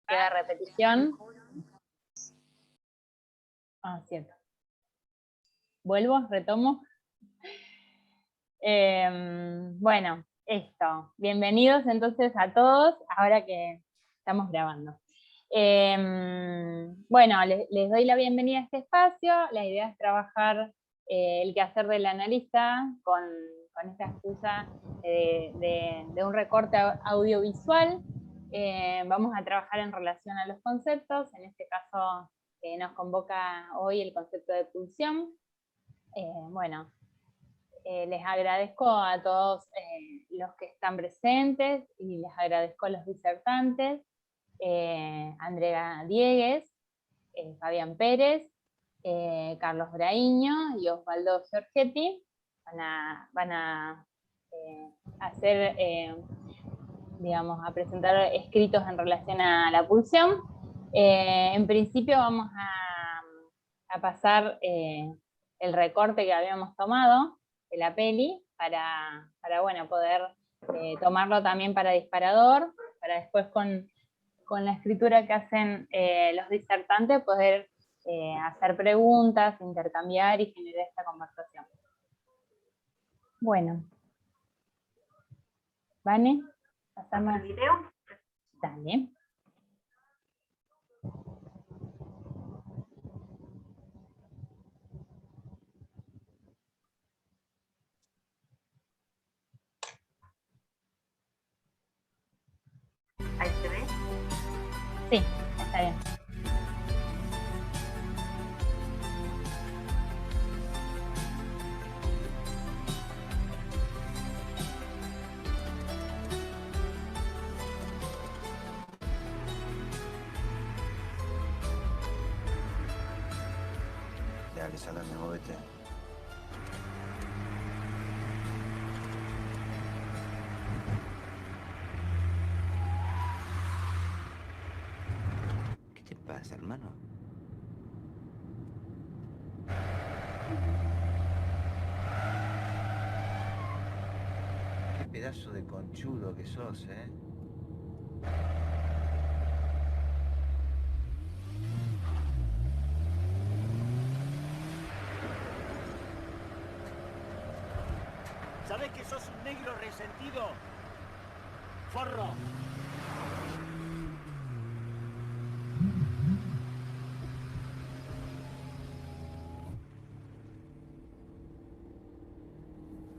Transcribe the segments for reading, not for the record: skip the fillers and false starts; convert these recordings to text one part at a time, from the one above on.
queda repetición. Ah, cierto. Vuelvo, retomo. Bueno, esto. Bienvenidos entonces a todos, ahora que estamos grabando. Bueno, les doy la bienvenida a este espacio. La idea es trabajar el quehacer del analista con esta excusa de un recorte audiovisual. Vamos a trabajar en relación a los conceptos. En este caso nos convoca hoy el concepto de pulsión. Bueno, les agradezco a todos los que están presentes y les agradezco a los disertantes, Andrea Diegues, Fabián Pérez, Carlos Braíño y Osvaldo Giorgetti. Van a hacer, digamos, a presentar escritos en relación a la pulsión. En principio vamos a pasar el recorte que habíamos tomado de la peli para bueno, poder tomarlo también para disparador, para después con la escritura que hacen los disertantes poder hacer preguntas, intercambiar y generar esta conversación. Bueno. ¿Vane? ¿Pasamos el video? Dale. ¿Ahí se ve? Sí, está bien. Dale, Salame, móvete. ¿Qué te pasa, hermano? Qué pedazo de conchudo que sos, ¿eh? ¿Sabes que sos un negro resentido? ¡Forro!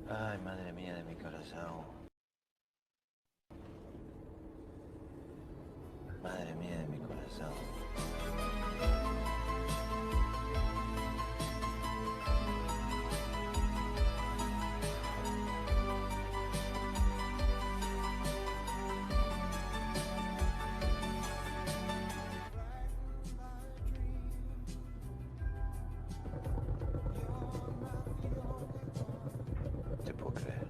Ay, madre mía de mi corazón. Madre mía de mi corazón. Te puedo creer.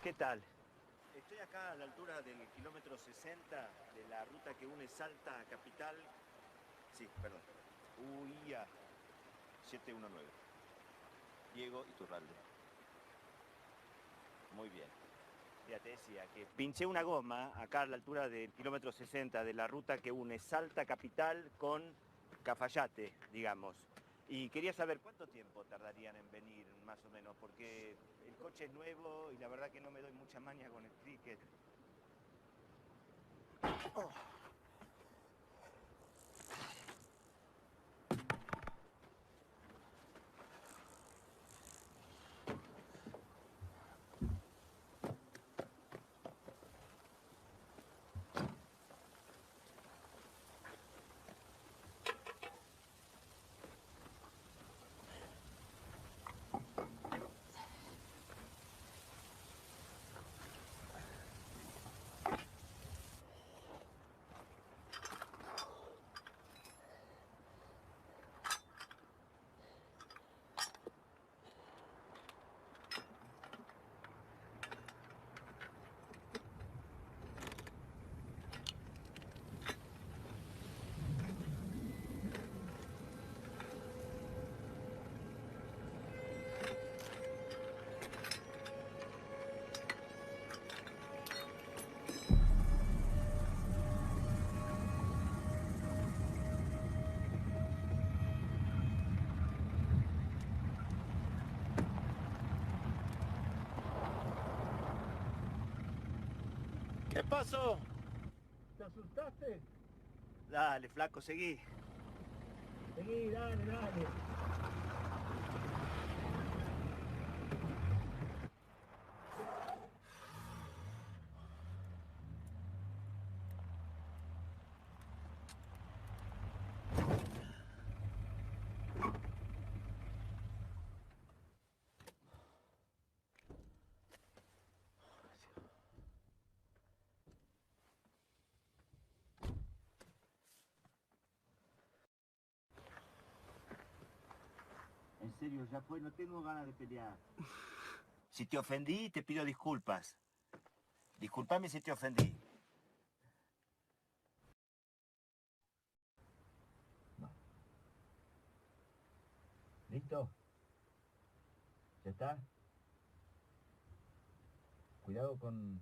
¿qué tal? Estoy acá a la altura del kilómetro 60 de la ruta que une Salta a Capital. Sí, perdón. UIA 719. Diego Iturralde. Muy bien. Ya te decía que pinché una goma acá a la altura del kilómetro 60 de la ruta que une Salta Capital con Cafayate, digamos. Y quería saber cuánto tiempo tardarían en venir, más o menos, porque el coche es nuevo y la verdad que no me doy mucha maña con el cricket. Oh. ¿Qué pasó? ¿Te asustaste? Dale, flaco, seguí. Seguí, dale, dale. En serio, ya fue, no tengo ganas de pelear. Si te ofendí, te pido disculpas. Disculpame si te ofendí. ¿Listo? ¿Ya está? Cuidado con...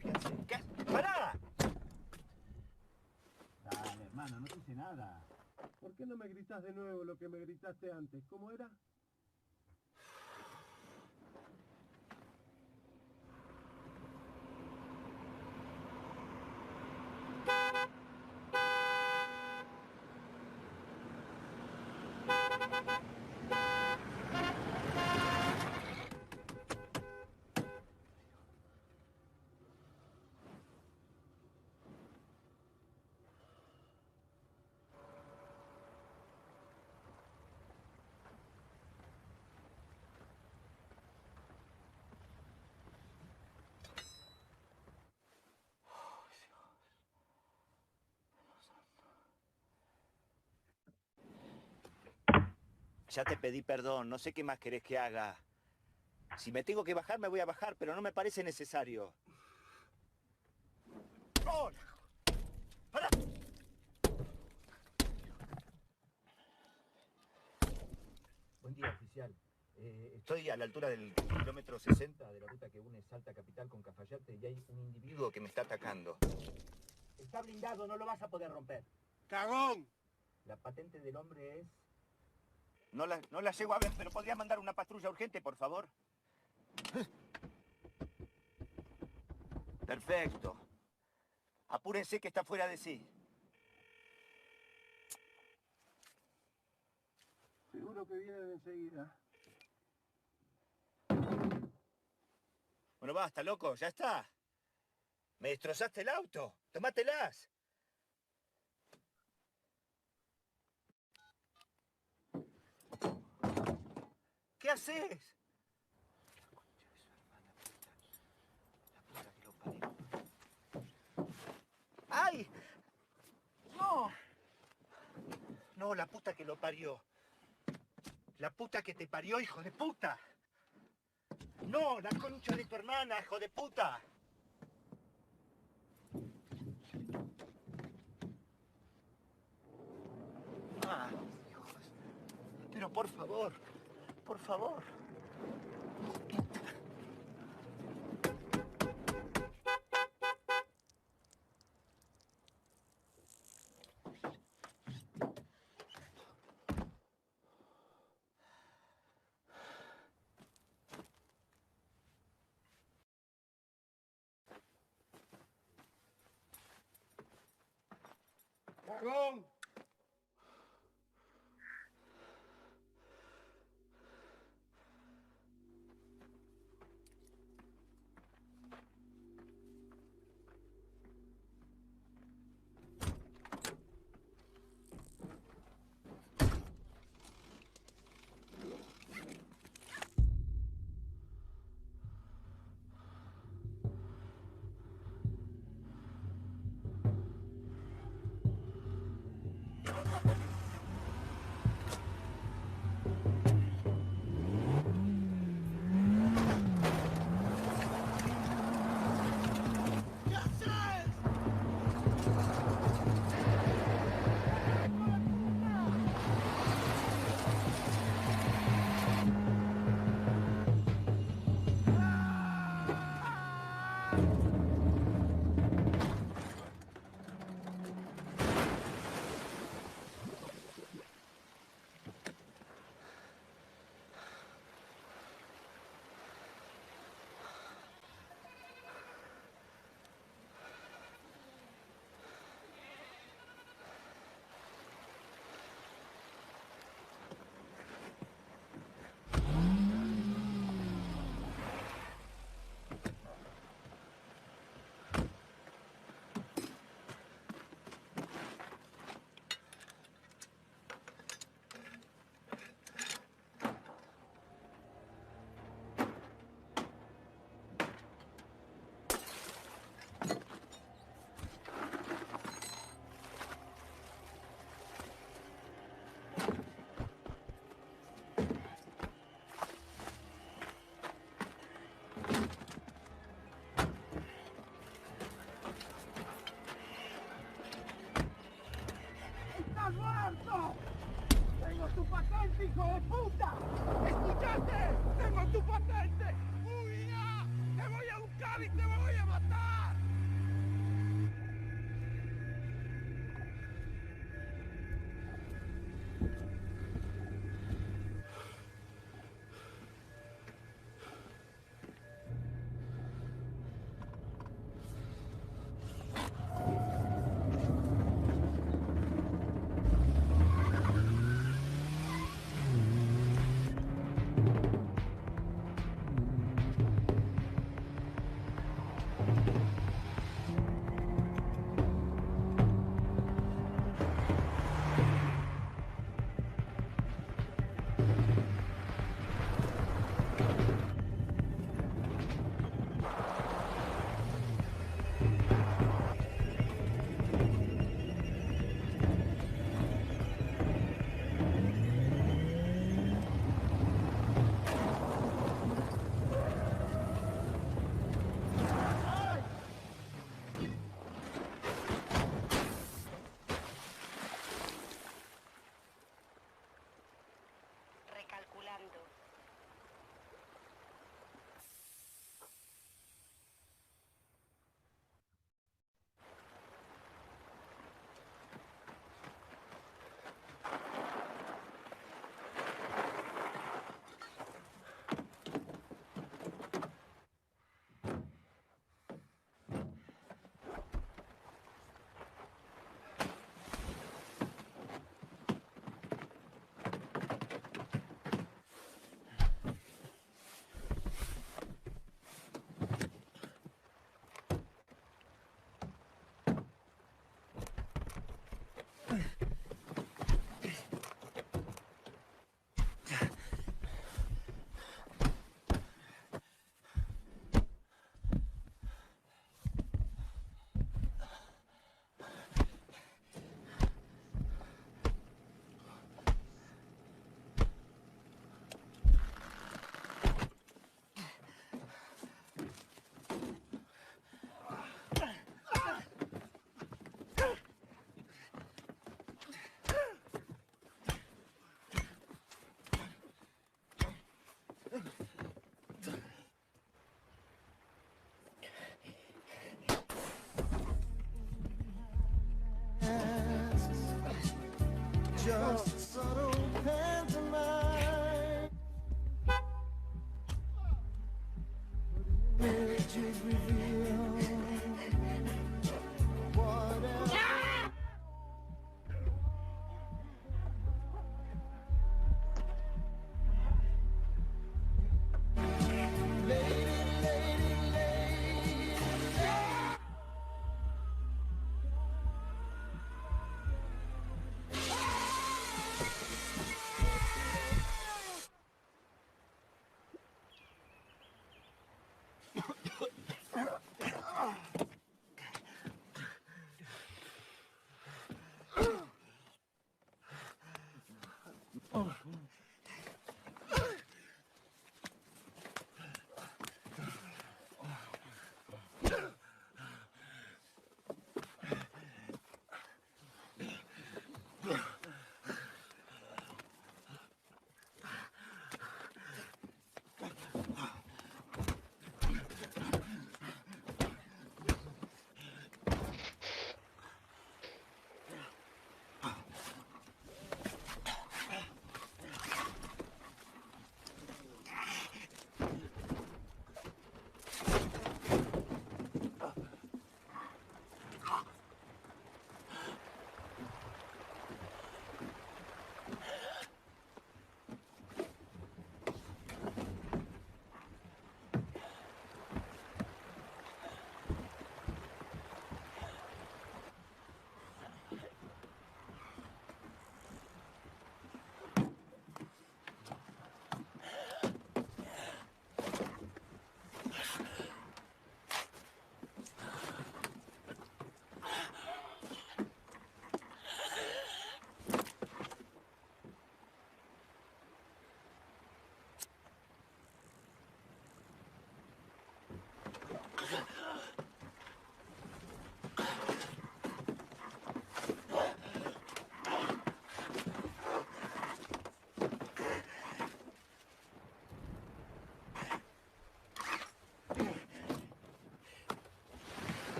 ¿Qué haces? ¿Qué haces? ¡Pará! Dale, hermano, no te hice nada. ¿Por qué no me gritas de nuevo lo que me gritaste antes? ¿Cómo era? Ya te pedí perdón, no sé qué más querés que haga. Si me tengo que bajar, me voy a bajar, pero no me parece necesario. ¡Oh! ¡Pará! Buen día, oficial. Estoy a la altura del kilómetro 60 de la ruta que une Salta Capital con Cafayate y hay un individuo que me está atacando. Está blindado, no lo vas a poder romper. ¡Cagón! La patente del hombre es... No la llego a ver, pero podría mandar una patrulla urgente, por favor. Perfecto. Apúrense que está fuera de sí. Seguro que vienen enseguida. Bueno, basta, loco, ya está. Me destrozaste el auto. Tómatelas. ¿Qué haces? La puta que lo parió. ¡Ay! ¡No! No, la puta que lo parió. La puta que te parió, hijo de puta. No, la concha de tu hermana, hijo de puta. Ah, hijos. Pero por favor, por favor. ¡Dragón! ¡Estás muerto! ¡Tengo tu patente, hijo de puta! ¡Escuchaste! ¡Tengo tu patente! ¡Huida! ¡Te voy a buscar y te voy a matar!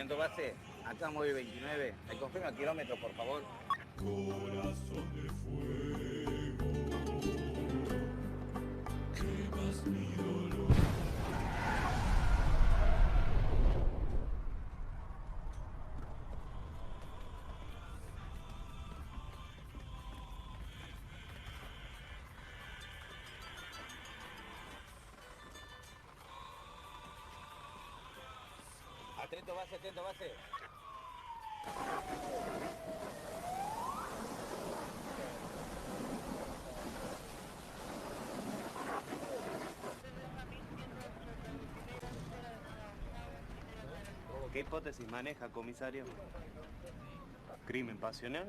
Atento base, acá móvil 29. ¿Me confirma el kilómetro, por favor? Corazón de fuego, quemas mi dolor. Atento base, atento base. ¿Qué hipótesis maneja, comisario? ¿Crimen pasional?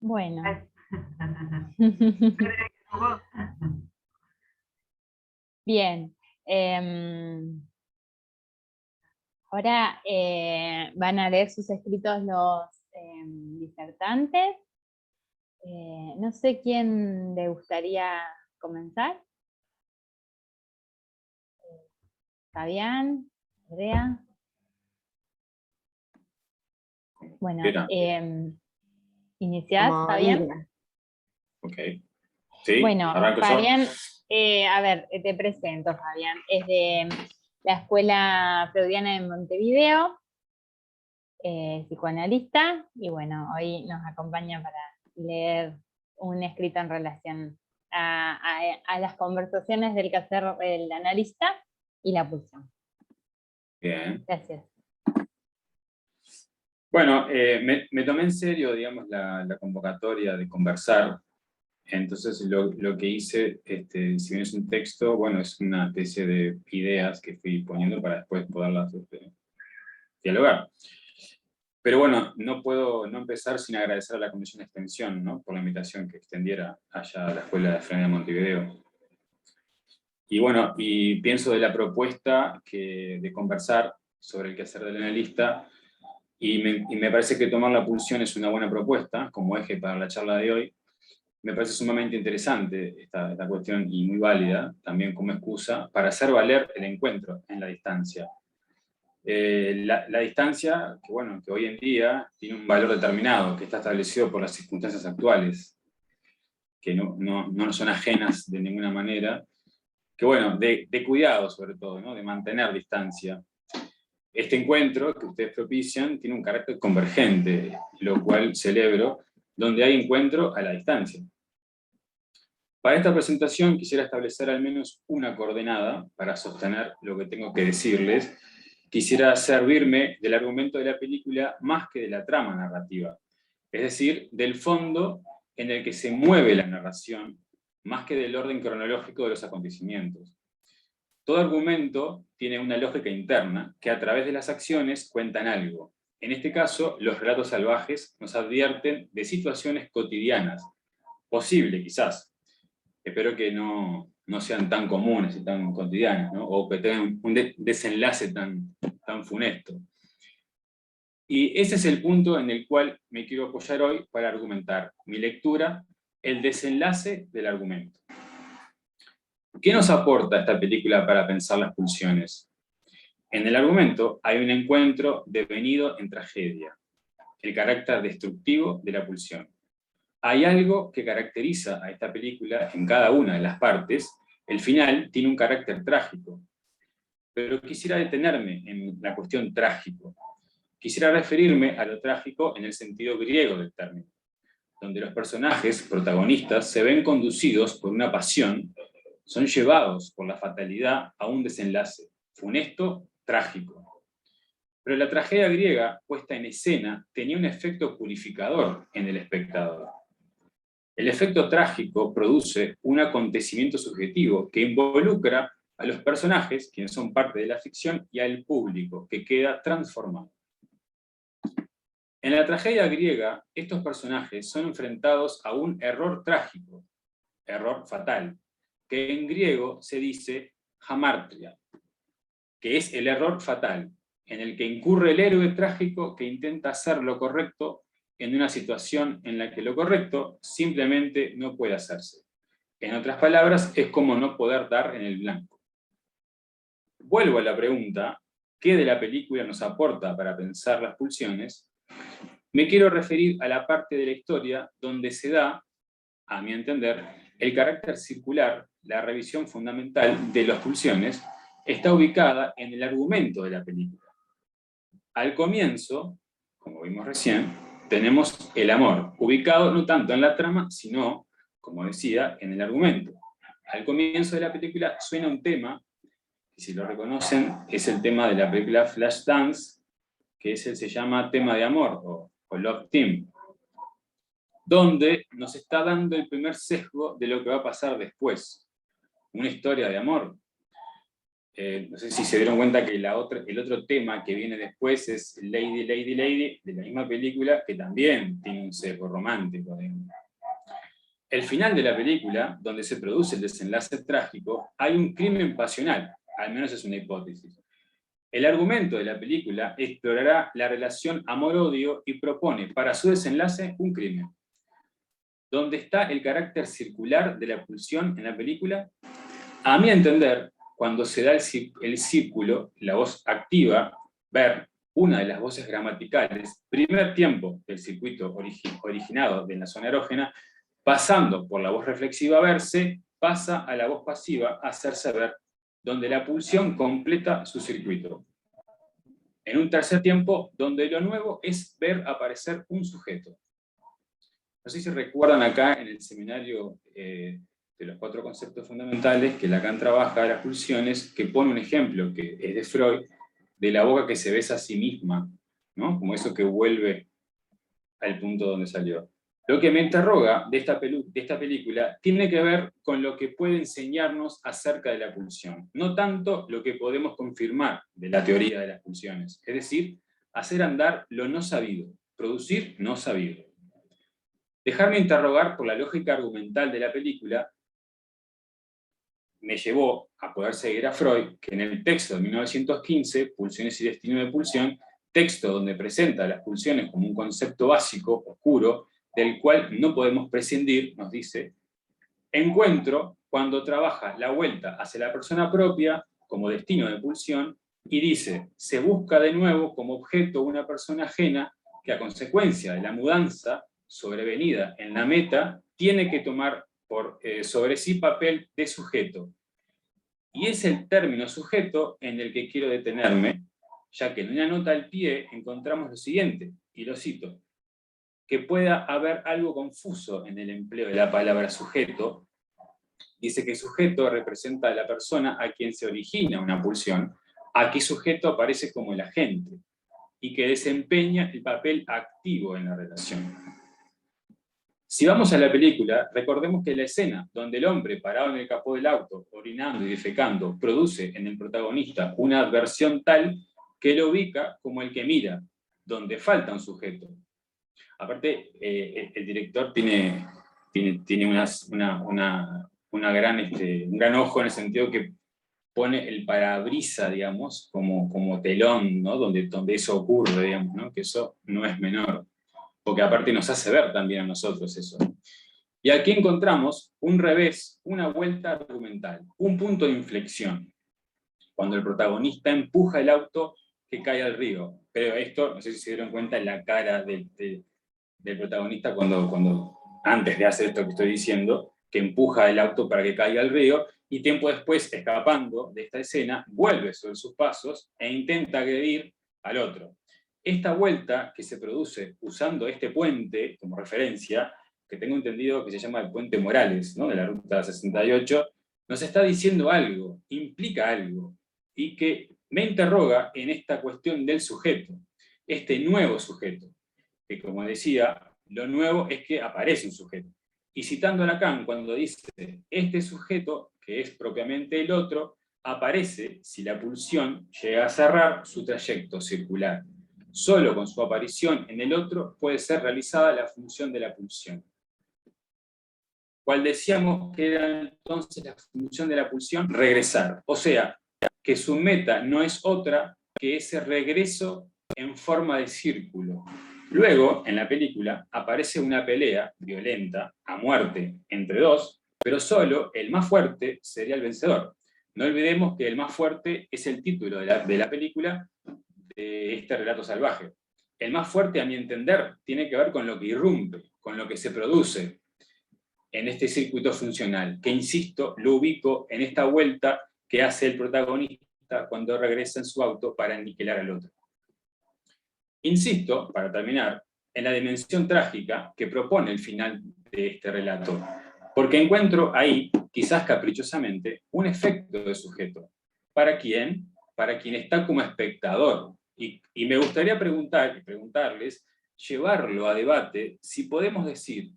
Bueno. Bien. Ahora van a leer sus escritos los disertantes. No sé quién le gustaría comenzar. Fabián, Andrea. Bueno, ¿iniciás, Fabián? Ok. Sí, bueno, arranco Fabián, yo. a ver, te presento, Fabián. Es de la Escuela Freudiana de Montevideo, psicoanalista, y bueno, hoy nos acompaña para leer un escrito en relación a las conversaciones del quehacer del analista y la pulsión. Bien. Gracias. Bueno, me tomé en serio, digamos, la convocatoria de conversar. Entonces lo que hice, si bien es un texto, bueno, es una especie de ideas que fui poniendo para después poderlas dialogar. Pero bueno, no puedo no empezar sin agradecer a la Comisión de Extensión, ¿no?, por la invitación que extendiera allá a la Escuela de Freudiana de Montevideo. Y bueno, y pienso de la propuesta de conversar sobre el quehacer del analista, y me parece que tomar la pulsión es una buena propuesta como eje para la charla de hoy. Me parece sumamente interesante esta cuestión y muy válida, también como excusa, para hacer valer el encuentro en la distancia. La distancia, que hoy en día tiene un valor determinado, que está establecido por las circunstancias actuales, que no son ajenas de ninguna manera, que bueno, de cuidado sobre todo, ¿no?, de mantener distancia. Este encuentro que ustedes propician tiene un carácter convergente, lo cual celebro, donde hay encuentro a la distancia. Para esta presentación quisiera establecer al menos una coordenada para sostener lo que tengo que decirles. Quisiera servirme del argumento de la película más que de la trama narrativa, es decir, del fondo en el que se mueve la narración, más que del orden cronológico de los acontecimientos. Todo argumento tiene una lógica interna que a través de las acciones cuentan algo. En este caso, los relatos salvajes nos advierten de situaciones cotidianas, posible quizás, espero que no sean tan comunes y tan cotidianas, ¿no?, o que tengan un desenlace tan funesto. Y ese es el punto en el cual me quiero apoyar hoy para argumentar mi lectura, el desenlace del argumento. ¿Qué nos aporta esta película para pensar las pulsiones? En el argumento hay un encuentro devenido en tragedia, el carácter destructivo de la pulsión. Hay algo que caracteriza a esta película en cada una de las partes. El final tiene un carácter trágico, pero quisiera detenerme en la cuestión trágico. Quisiera referirme a lo trágico en el sentido griego del término, donde los personajes protagonistas se ven conducidos por una pasión, son llevados por la fatalidad a un desenlace funesto, trágico. Pero la tragedia griega, puesta en escena, tenía un efecto purificador en el espectador. El efecto trágico produce un acontecimiento subjetivo que involucra a los personajes, quienes son parte de la ficción, y al público, que queda transformado. En la tragedia griega, estos personajes son enfrentados a un error trágico, error fatal, que en griego se dice hamartria, que es el error fatal, en el que incurre el héroe trágico que intenta hacer lo correcto en una situación en la que lo correcto simplemente no puede hacerse. En otras palabras, es como no poder dar en el blanco. Vuelvo a la pregunta, ¿qué de la película nos aporta para pensar las pulsiones? Me quiero referir a la parte de la historia donde se da, a mi entender, el carácter circular, la revisión fundamental de las pulsiones, está ubicada en el argumento de la película. Al comienzo, como vimos recién, tenemos el amor, ubicado no tanto en la trama, sino, como decía, en el argumento. Al comienzo de la película suena un tema, y si lo reconocen, es el tema de la película Flashdance, que se llama Tema de Amor, o Love Theme, donde nos está dando el primer sesgo de lo que va a pasar después. Una historia de amor. No sé si se dieron cuenta que el otro tema que viene después es Lady, Lady, Lady, de la misma película, que también tiene un sesgo romántico. El final de la película, donde se produce el desenlace trágico, hay un crimen pasional, al menos es una hipótesis. El argumento de la película explorará la relación amor-odio y propone para su desenlace un crimen. ¿Dónde está el carácter circular de la pulsión en la película? A mi entender, cuando se da el círculo, la voz activa, ver una de las voces gramaticales, primer tiempo del circuito originado de la zona erógena, pasando por la voz reflexiva verse, pasa a la voz pasiva hacerse ver, donde la pulsión completa su circuito. En un tercer tiempo, donde lo nuevo es ver aparecer un sujeto. No sé si recuerdan acá en el seminario de los 4 conceptos fundamentales que Lacan trabaja de las pulsiones, que pone un ejemplo, que es de Freud, de la boca que se besa a sí misma, ¿no? Como eso que vuelve al punto donde salió. Lo que me interroga de esta película tiene que ver con lo que puede enseñarnos acerca de la pulsión, no tanto lo que podemos confirmar de la teoría de las pulsiones, es decir, hacer andar lo no sabido, producir no sabido. Dejarme interrogar por la lógica argumental de la película me llevó a poder seguir a Freud, que en el texto de 1915, Pulsiones y Destino de Pulsión, texto donde presenta las pulsiones como un concepto básico, oscuro, del cual no podemos prescindir, nos dice, encuentro cuando trabaja la vuelta hacia la persona propia como destino de pulsión, y dice, se busca de nuevo como objeto una persona ajena que a consecuencia de la mudanza sobrevenida en la meta, tiene que tomar sobre sí papel de sujeto. Y es el término sujeto en el que quiero detenerme, ya que en una nota al pie encontramos lo siguiente, y lo cito, que pueda haber algo confuso en el empleo de la palabra sujeto. Dice que sujeto representa a la persona a quien se origina una pulsión, aquí sujeto aparece como el agente, y que desempeña el papel activo en la relación. Si vamos a la película, recordemos que la escena donde el hombre parado en el capó del auto, orinando y defecando, produce en el protagonista una adversión tal que lo ubica como el que mira, donde falta un sujeto. Aparte, el director tiene un gran ojo en el sentido que pone el parabrisa, digamos, como telón, ¿no? donde eso ocurre, digamos, ¿no? Que eso no es menor, porque aparte nos hace ver también a nosotros eso. Y aquí encontramos un revés, una vuelta argumental, un punto de inflexión, cuando el protagonista empuja el auto que cae al río. Pero esto, no sé si se dieron cuenta en la cara del protagonista cuando antes de hacer esto que estoy diciendo, que empuja el auto para que caiga al río, y tiempo después, escapando de esta escena, vuelve sobre sus pasos e intenta agredir al otro. Esta vuelta que se produce usando este puente como referencia, que tengo entendido que se llama el Puente Morales, ¿no? De la Ruta 68, nos está diciendo algo, implica algo, y que me interroga en esta cuestión del sujeto, este nuevo sujeto, que como decía, lo nuevo es que aparece un sujeto. Y citando a Lacan, cuando dice, este sujeto, que es propiamente el otro, aparece si la pulsión llega a cerrar su trayecto circular. Solo con su aparición en el otro puede ser realizada la función de la pulsión. ¿Cuál decíamos que era entonces la función de la pulsión? Regresar. O sea, que su meta no es otra que ese regreso en forma de círculo. Luego, en la película, aparece una pelea violenta, a muerte, entre dos, pero solo el más fuerte sería el vencedor. No olvidemos que el más fuerte es el título de la película, de este relato salvaje. El más fuerte, a mi entender, tiene que ver con lo que irrumpe, con lo que se produce en este circuito funcional, que, insisto, lo ubico en esta vuelta que hace el protagonista cuando regresa en su auto para aniquilar al otro. Insisto, para terminar, en la dimensión trágica que propone el final de este relato, porque encuentro ahí, quizás caprichosamente, un efecto de sujeto. ¿Para quién? Para quien está como espectador. Y me gustaría preguntarles, llevarlo a debate, si podemos decir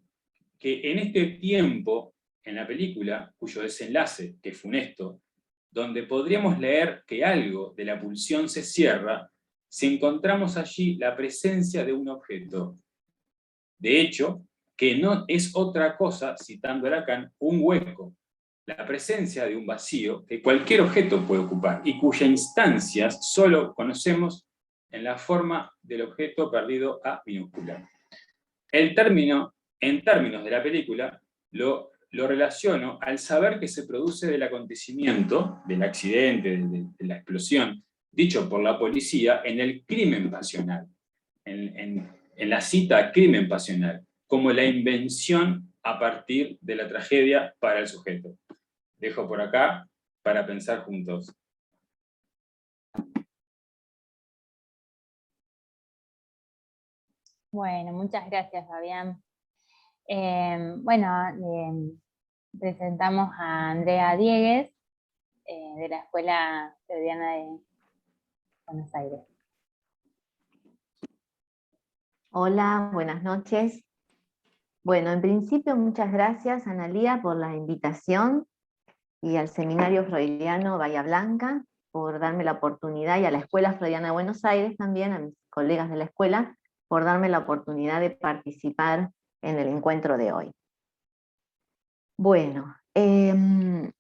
que en este tiempo, en la película, cuyo desenlace, que es funesto, donde podríamos leer que algo de la pulsión se cierra, si encontramos allí la presencia de un objeto. De hecho, que no es otra cosa, citando a Lacan, un hueco, la presencia de un vacío que cualquier objeto puede ocupar y cuyas instancias solo conocemos en la forma del objeto perdido a minúscula. El término, en términos de la película, lo relaciono al saber que se produce del acontecimiento, del accidente, de la explosión, dicho por la policía en el crimen pasional, en la cita crimen pasional, como la invención a partir de la tragedia para el sujeto. Dejo por acá para pensar juntos. Bueno, muchas gracias, Fabián. Presentamos a Andrea Diegues, de la Escuela Freudiana de Buenos Aires. Hola, buenas noches. Bueno, en principio muchas gracias, Analía, por la invitación y al Seminario Freudiano Bahía Blanca por darme la oportunidad, y a la Escuela Freudiana de Buenos Aires también, a mis colegas de la escuela, por darme la oportunidad de participar en el encuentro de hoy. Bueno, el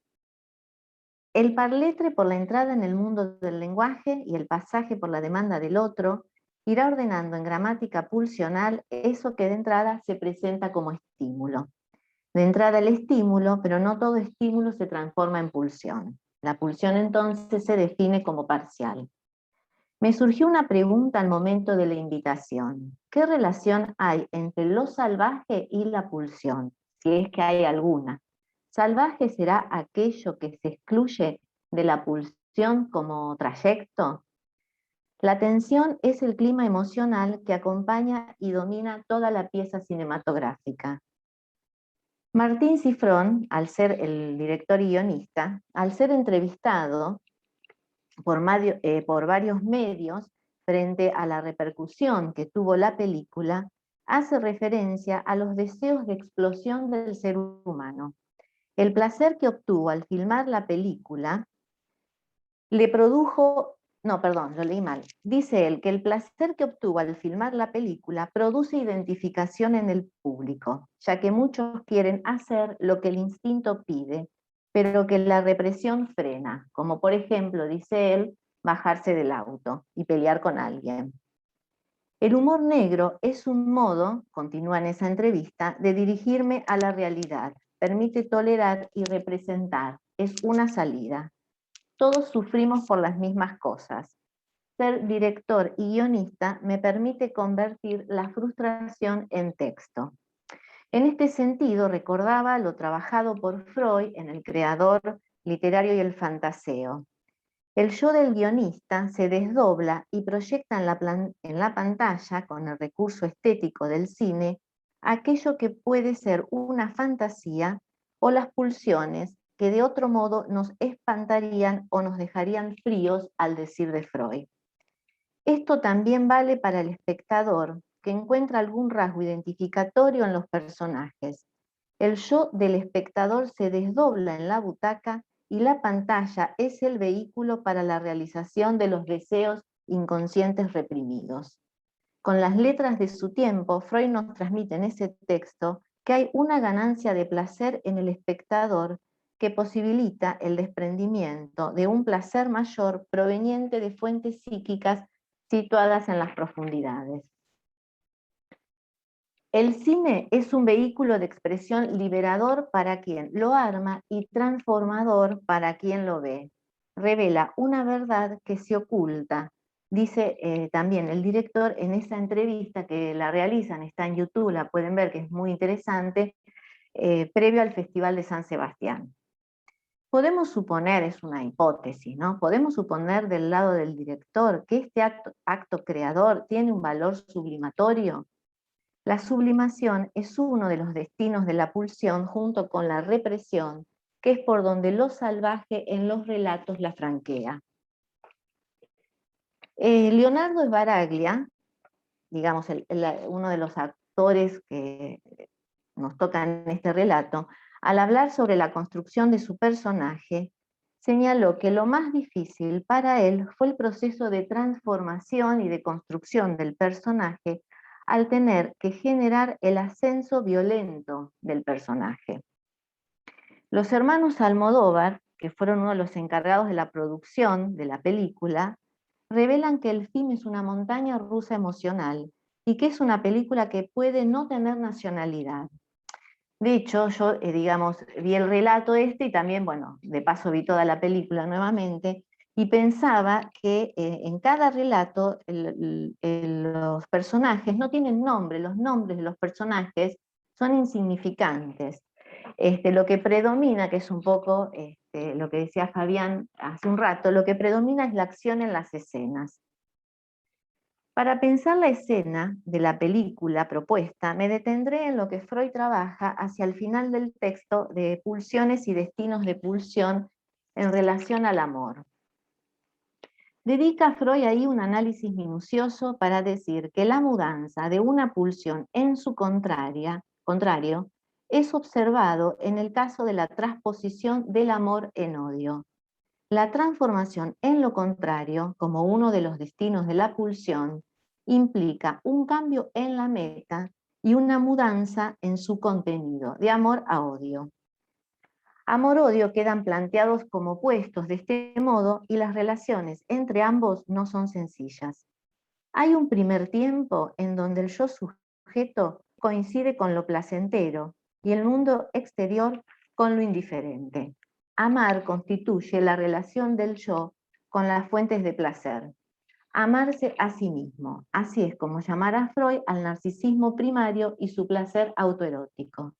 parletre por la entrada en el mundo del lenguaje y el pasaje por la demanda del otro irá ordenando en gramática pulsional eso que de entrada se presenta como estímulo. De entrada el estímulo, pero no todo estímulo se transforma en pulsión. La pulsión entonces se define como parcial. Me surgió una pregunta al momento de la invitación. ¿Qué relación hay entre lo salvaje y la pulsión? Si es que hay alguna. ¿Salvaje será aquello que se excluye de la pulsión como trayecto? La tensión es el clima emocional que acompaña y domina toda la pieza cinematográfica. Martín Cifrón, al ser el director y guionista, al ser entrevistado por varios medios frente a la repercusión que tuvo la película, hace referencia a los deseos de explosión del ser humano. El placer que obtuvo al filmar la película le produjo... No, perdón, lo leí mal. Dice él que el placer que obtuvo al filmar la película produce identificación en el público, ya que muchos quieren hacer lo que el instinto pide, pero que la represión frena, como por ejemplo, dice él, bajarse del auto y pelear con alguien. El humor negro es un modo, continúa en esa entrevista, de dirigirme a la realidad, permite tolerar y representar, es una salida. Todos sufrimos por las mismas cosas. Ser director y guionista me permite convertir la frustración en texto. En este sentido, recordaba lo trabajado por Freud en El creador literario y el fantaseo. El yo del guionista se desdobla y proyecta en la pantalla, con el recurso estético del cine, aquello que puede ser una fantasía o las pulsiones que de otro modo nos espantarían o nos dejarían fríos, al decir de Freud. Esto también vale para el espectador, que encuentra algún rasgo identificatorio en los personajes. El yo del espectador se desdobla en la butaca y la pantalla es el vehículo para la realización de los deseos inconscientes reprimidos. Con las letras de su tiempo, Freud nos transmite en ese texto que hay una ganancia de placer en el espectador que posibilita el desprendimiento de un placer mayor proveniente de fuentes psíquicas situadas en las profundidades. El cine es un vehículo de expresión liberador para quien lo arma y transformador para quien lo ve. Revela una verdad que se oculta, dice también el director en esa entrevista que la realizan, está en YouTube, la pueden ver, que es muy interesante, previo al Festival de San Sebastián. Podemos suponer, es una hipótesis, ¿no? Podemos suponer del lado del director que este acto creador tiene un valor sublimatorio. La sublimación es uno de los destinos de la pulsión junto con la represión, que es por donde lo salvaje en los relatos la franquea. Leonardo Sbaraglia, digamos uno de los actores que nos toca en este relato, al hablar sobre la construcción de su personaje, señaló que lo más difícil para él fue el proceso de transformación y de construcción del personaje al tener que generar el ascenso violento del personaje. Los hermanos Almodóvar, que fueron uno de los encargados de la producción de la película, revelan que el film es una montaña rusa emocional y que es una película que puede no tener nacionalidad. De hecho, yo, digamos, vi el relato y también, bueno, de paso vi toda la película nuevamente, y pensaba que en cada relato los personajes no tienen nombre, los nombres de los personajes son insignificantes. Lo que predomina, que es un poco lo que decía Fabián hace un rato, lo que predomina es la acción en las escenas. Para pensar la escena de la película propuesta, me detendré en lo que Freud trabaja hacia el final del texto de Pulsiones y destinos de pulsión en relación al amor. Dedica Freud ahí un análisis minucioso para decir que la mudanza de una pulsión en su contrario es observado en el caso de la transposición del amor en odio. La transformación en lo contrario, como uno de los destinos de la pulsión, implica un cambio en la meta y una mudanza en su contenido, de amor a odio. Amor-odio quedan planteados como opuestos de este modo y las relaciones entre ambos no son sencillas. Hay un primer tiempo en donde el yo sujeto coincide con lo placentero y el mundo exterior con lo indiferente. Amar constituye la relación del yo con las fuentes de placer. Amarse a sí mismo. Así es como llamará Freud al narcisismo primario y su placer autoerótico.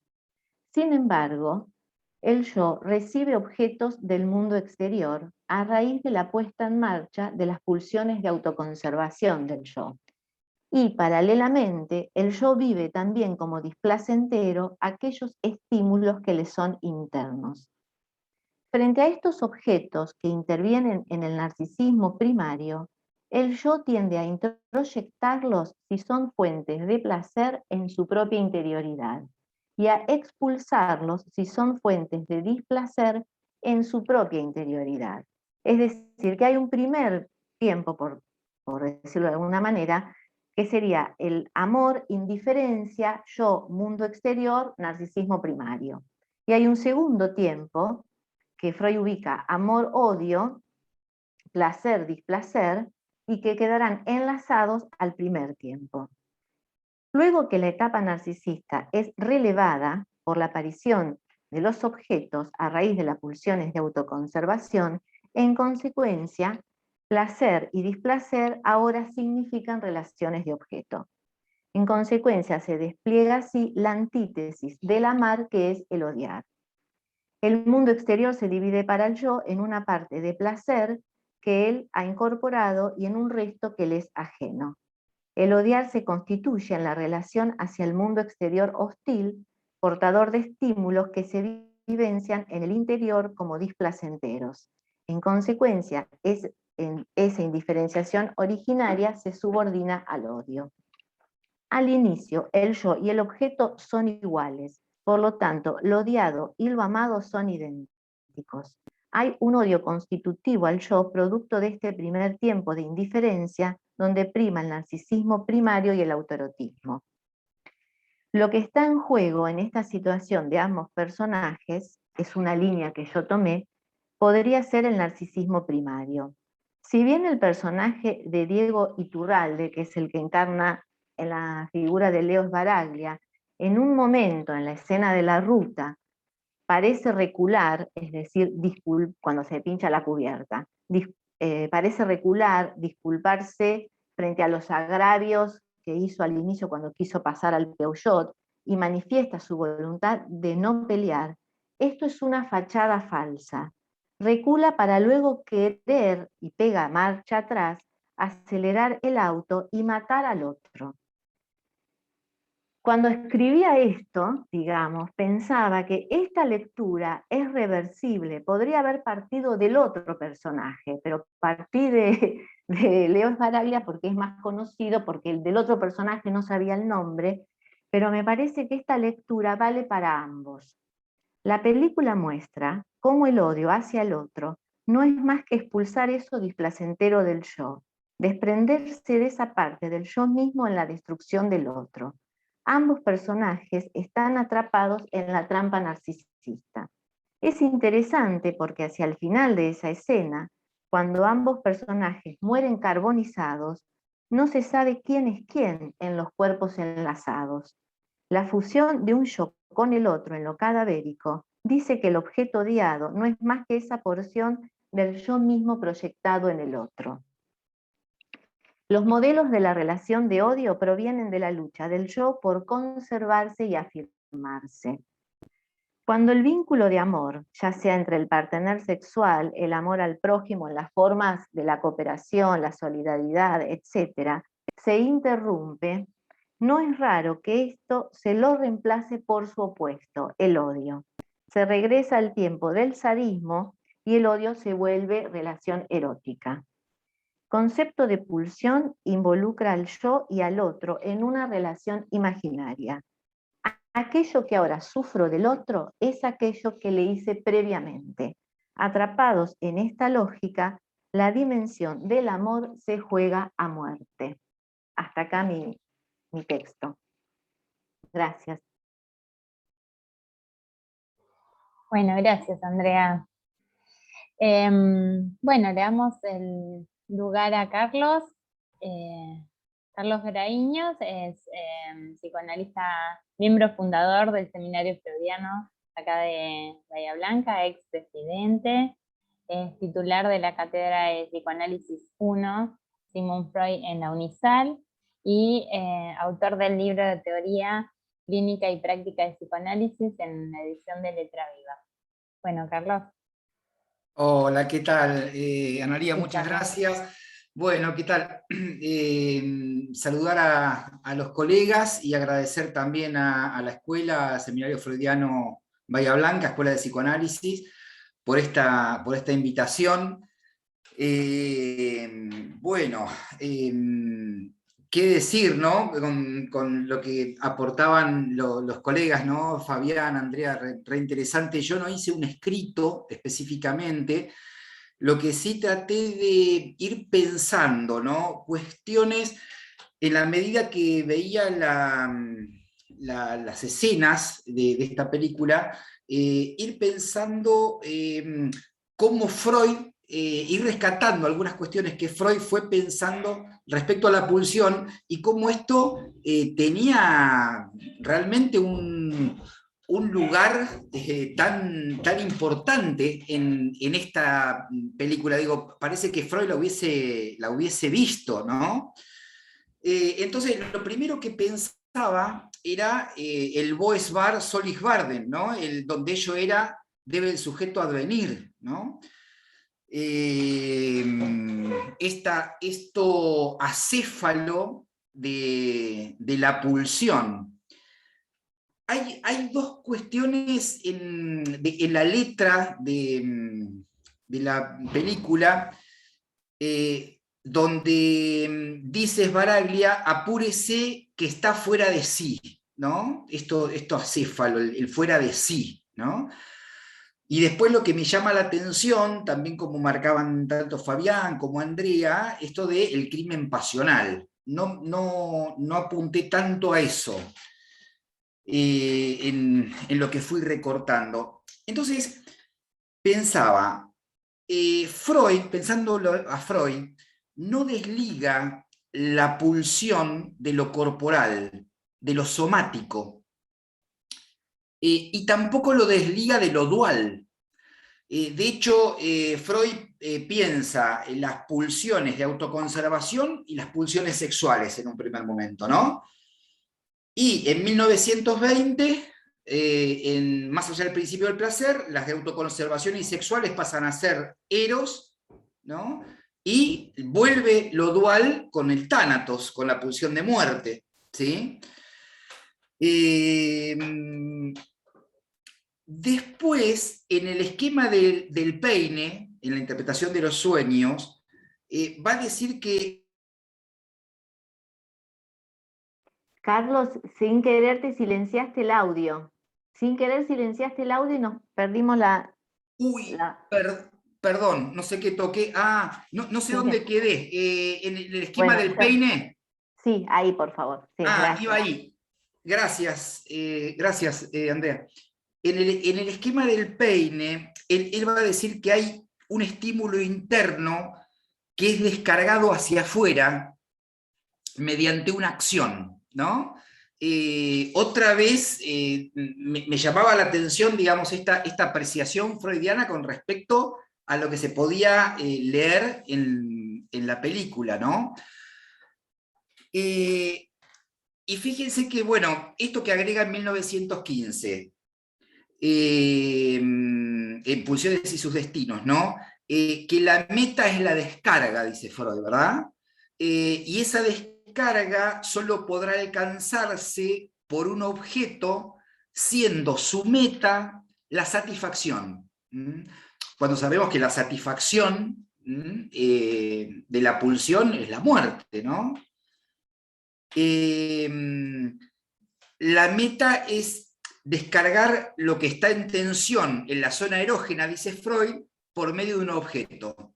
Sin embargo, el yo recibe objetos del mundo exterior a raíz de la puesta en marcha de las pulsiones de autoconservación del yo. Y paralelamente, el yo vive también como displacentero aquellos estímulos que le son internos. Frente a estos objetos que intervienen en el narcisismo primario, el yo tiende a introyectarlos si son fuentes de placer en su propia interioridad y a expulsarlos si son fuentes de displacer en su propia interioridad. Es decir, que hay un primer tiempo, por decirlo de alguna manera, que sería el amor, indiferencia, yo, mundo exterior, narcisismo primario. Y hay un segundo tiempo que Freud ubica amor-odio, placer-displacer, y que quedarán enlazados al primer tiempo. Luego que la etapa narcisista es relevada por la aparición de los objetos a raíz de las pulsiones de autoconservación, en consecuencia, placer y displacer ahora significan relaciones de objeto. En consecuencia, se despliega así la antítesis del amar, que es el odiar. El mundo exterior se divide para el yo en una parte de placer que él ha incorporado y en un resto que le es ajeno. El odiar se constituye en la relación hacia el mundo exterior hostil, portador de estímulos que se vivencian en el interior como displacenteros. En consecuencia, esa indiferenciación originaria se subordina al odio. Al inicio, el yo y el objeto son iguales, por lo tanto, lo odiado y lo amado son idénticos. Hay un odio constitutivo al yo, producto de este primer tiempo de indiferencia, donde prima el narcisismo primario y el autoerotismo. Lo que está en juego en esta situación de ambos personajes, es una línea que yo tomé, podría ser el narcisismo primario. Si bien el personaje de Diego Iturralde, que es el que encarna en la figura de Leo Sbaraglia, en un momento en la escena de la ruta, parece recular, es decir, cuando se pincha la cubierta, parece recular, disculparse frente a los agravios que hizo al inicio cuando quiso pasar al Peugeot y manifiesta su voluntad de no pelear. Esto es una fachada falsa. Recula para luego querer, y pega marcha atrás, acelerar el auto y matar al otro. Cuando escribía esto, digamos, pensaba que esta lectura es reversible, podría haber partido del otro personaje, pero partí de Leo Sbaraglia porque es más conocido, porque el del otro personaje no sabía el nombre, pero me parece que esta lectura vale para ambos. La película muestra cómo el odio hacia el otro no es más que expulsar eso displacentero del yo, desprenderse de esa parte del yo mismo en la destrucción del otro. Ambos personajes están atrapados en la trampa narcisista. Es interesante porque hacia el final de esa escena, cuando ambos personajes mueren carbonizados, no se sabe quién es quién en los cuerpos enlazados. La fusión de un yo con el otro en lo cadavérico dice que el objeto odiado no es más que esa porción del yo mismo proyectado en el otro. Los modelos de la relación de odio provienen de la lucha del yo por conservarse y afirmarse. Cuando el vínculo de amor, ya sea entre el partener sexual, el amor al prójimo en las formas de la cooperación, la solidaridad, etc., se interrumpe, no es raro que esto se lo reemplace por su opuesto, el odio. Se regresa al tiempo del sadismo y el odio se vuelve relación erótica. Concepto de pulsión involucra al yo y al otro en una relación imaginaria. Aquello que ahora sufro del otro es aquello que le hice previamente. Atrapados en esta lógica, la dimensión del amor se juega a muerte. Hasta acá mi texto. Gracias. Bueno, gracias, Andrea. Bueno, le damos el lugar a Carlos. Carlos Graiños es psicoanalista, miembro fundador del Seminario Freudiano acá de Bahía Blanca, ex presidente, es titular de la Cátedra de Psicoanálisis 1, Sigmund Freud en la UNISAL, y autor del libro de teoría clínica y práctica de psicoanálisis en la edición de Letra Viva. Bueno, Carlos. Hola, ¿qué tal? Ana María, ¿Qué muchas tal? gracias. Bueno, ¿qué tal? Saludar a los colegas y agradecer también a la escuela, Seminario Freudiano Bahía Blanca, Escuela de Psicoanálisis, por esta invitación. Bueno, qué decir, ¿no? Con lo que aportaban los colegas, ¿no? Fabián, Andrea, re interesante. Yo no hice un escrito específicamente, lo que sí traté de ir pensando, ¿no? Cuestiones en la medida que veía las escenas de esta película, ir pensando cómo Freud, ir rescatando algunas cuestiones que Freud fue pensando respecto a la pulsión y cómo esto tenía realmente un lugar tan importante en esta película. Digo, parece que Freud la hubiese visto, ¿no? Entonces, lo primero que pensaba era el Boes Bar Solis Varden, ¿no? Donde ello era, debe el sujeto advenir, ¿no? Esto acéfalo de la pulsión. Hay dos cuestiones en la letra de la película donde dice Sbaraglia, apúrese que está fuera de sí, ¿no? Esto acéfalo, el fuera de sí, ¿no? Y después lo que me llama la atención, también como marcaban tanto Fabián como Andrea, esto del crimen pasional. No apunté tanto a eso en lo que fui recortando. Entonces, pensaba, Freud, pensándolo a Freud, no desliga la pulsión de lo corporal, de lo somático, y tampoco lo desliga de lo dual. De hecho, Freud piensa en las pulsiones de autoconservación y las pulsiones sexuales en un primer momento, ¿no? Y en 1920, Más allá del principio del placer, las de autoconservación y sexuales pasan a ser eros, ¿no? Y vuelve lo dual con el tánatos, con la pulsión de muerte, ¿sí? Después, en el esquema del Peine, en la interpretación de los sueños, va a decir que... Carlos, sin querer te silenciaste el audio. Sin querer silenciaste el audio y nos perdimos la... Uy, perdón, no sé qué toqué. No sé dónde quedé. ¿En el esquema del Peine? Sí, ahí, por favor. Sí, gracias. Iba ahí. Gracias, Andrea. En el esquema del Peine, él va a decir que hay un estímulo interno que es descargado hacia afuera mediante una acción, ¿no? Otra vez me llamaba la atención, digamos, esta apreciación freudiana con respecto a lo que se podía leer en la película, ¿no? Y fíjense que, bueno, esto que agrega en 1915, en Pulsiones y sus destinos, ¿no? Que la meta es la descarga, dice Freud, ¿verdad? Y esa descarga solo podrá alcanzarse por un objeto, siendo su meta la satisfacción. Cuando sabemos que la satisfacción de la pulsión es la muerte, ¿no? La meta es descargar lo que está en tensión en la zona erógena, dice Freud, por medio de un objeto.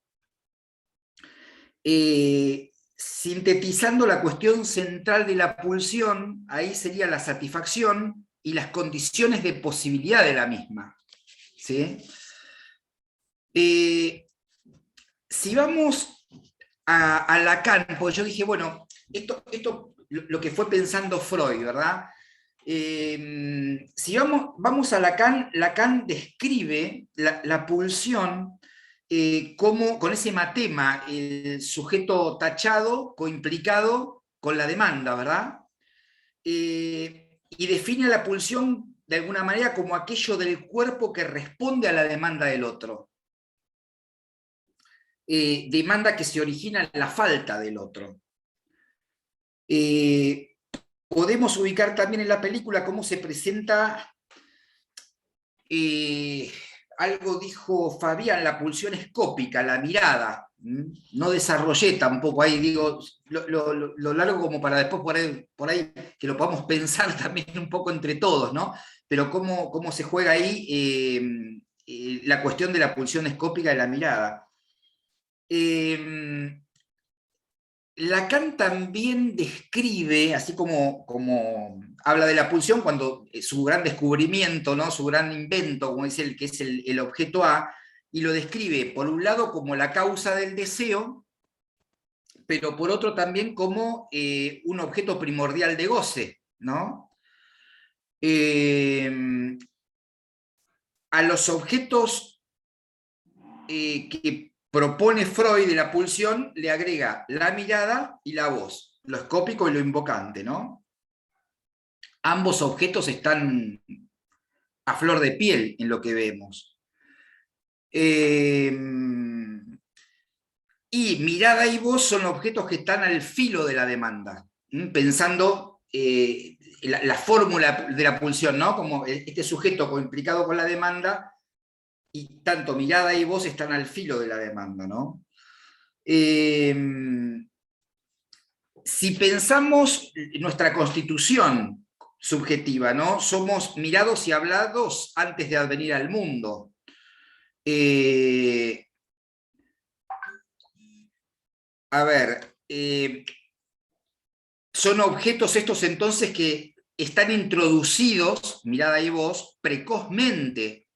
Sintetizando la cuestión central de la pulsión, ahí sería la satisfacción y las condiciones de posibilidad de la misma, ¿sí? Si vamos a Lacan, pues yo dije, bueno, esto lo que fue pensando Freud, ¿verdad? Si vamos a Lacan, Lacan describe la pulsión como, con ese matema, el sujeto tachado, coimplicado con la demanda, ¿verdad? Y define la pulsión de alguna manera como aquello del cuerpo que responde a la demanda del otro. Demanda que se origina en la falta del otro. Podemos ubicar también en la película cómo se presenta, algo dijo Fabián, la pulsión escópica, la mirada. No desarrollé tampoco ahí, digo, lo largo como para después por ahí que lo podamos pensar también un poco entre todos, ¿no? Pero cómo se juega ahí la cuestión de la pulsión escópica de la mirada. Lacan también describe, así como habla de la pulsión, cuando su gran descubrimiento, ¿no? Su gran invento, como dice el que es el objeto A, y lo describe por un lado como la causa del deseo, pero por otro también como un objeto primordial de goce, ¿no? A los objetos que propone Freud de la pulsión, le agrega la mirada y la voz, lo escópico y lo invocante, ¿no? Ambos objetos están a flor de piel en lo que vemos. Y mirada y voz son objetos que están al filo de la demanda, pensando la fórmula de la pulsión, ¿no? Como este sujeto implicado con la demanda, y tanto mirada y voz están al filo de la demanda, ¿no? Si pensamos nuestra constitución subjetiva, ¿no? Somos mirados y hablados antes de advenir al mundo. A ver, son objetos estos entonces que están introducidos, mirad ahí vos, precozmente,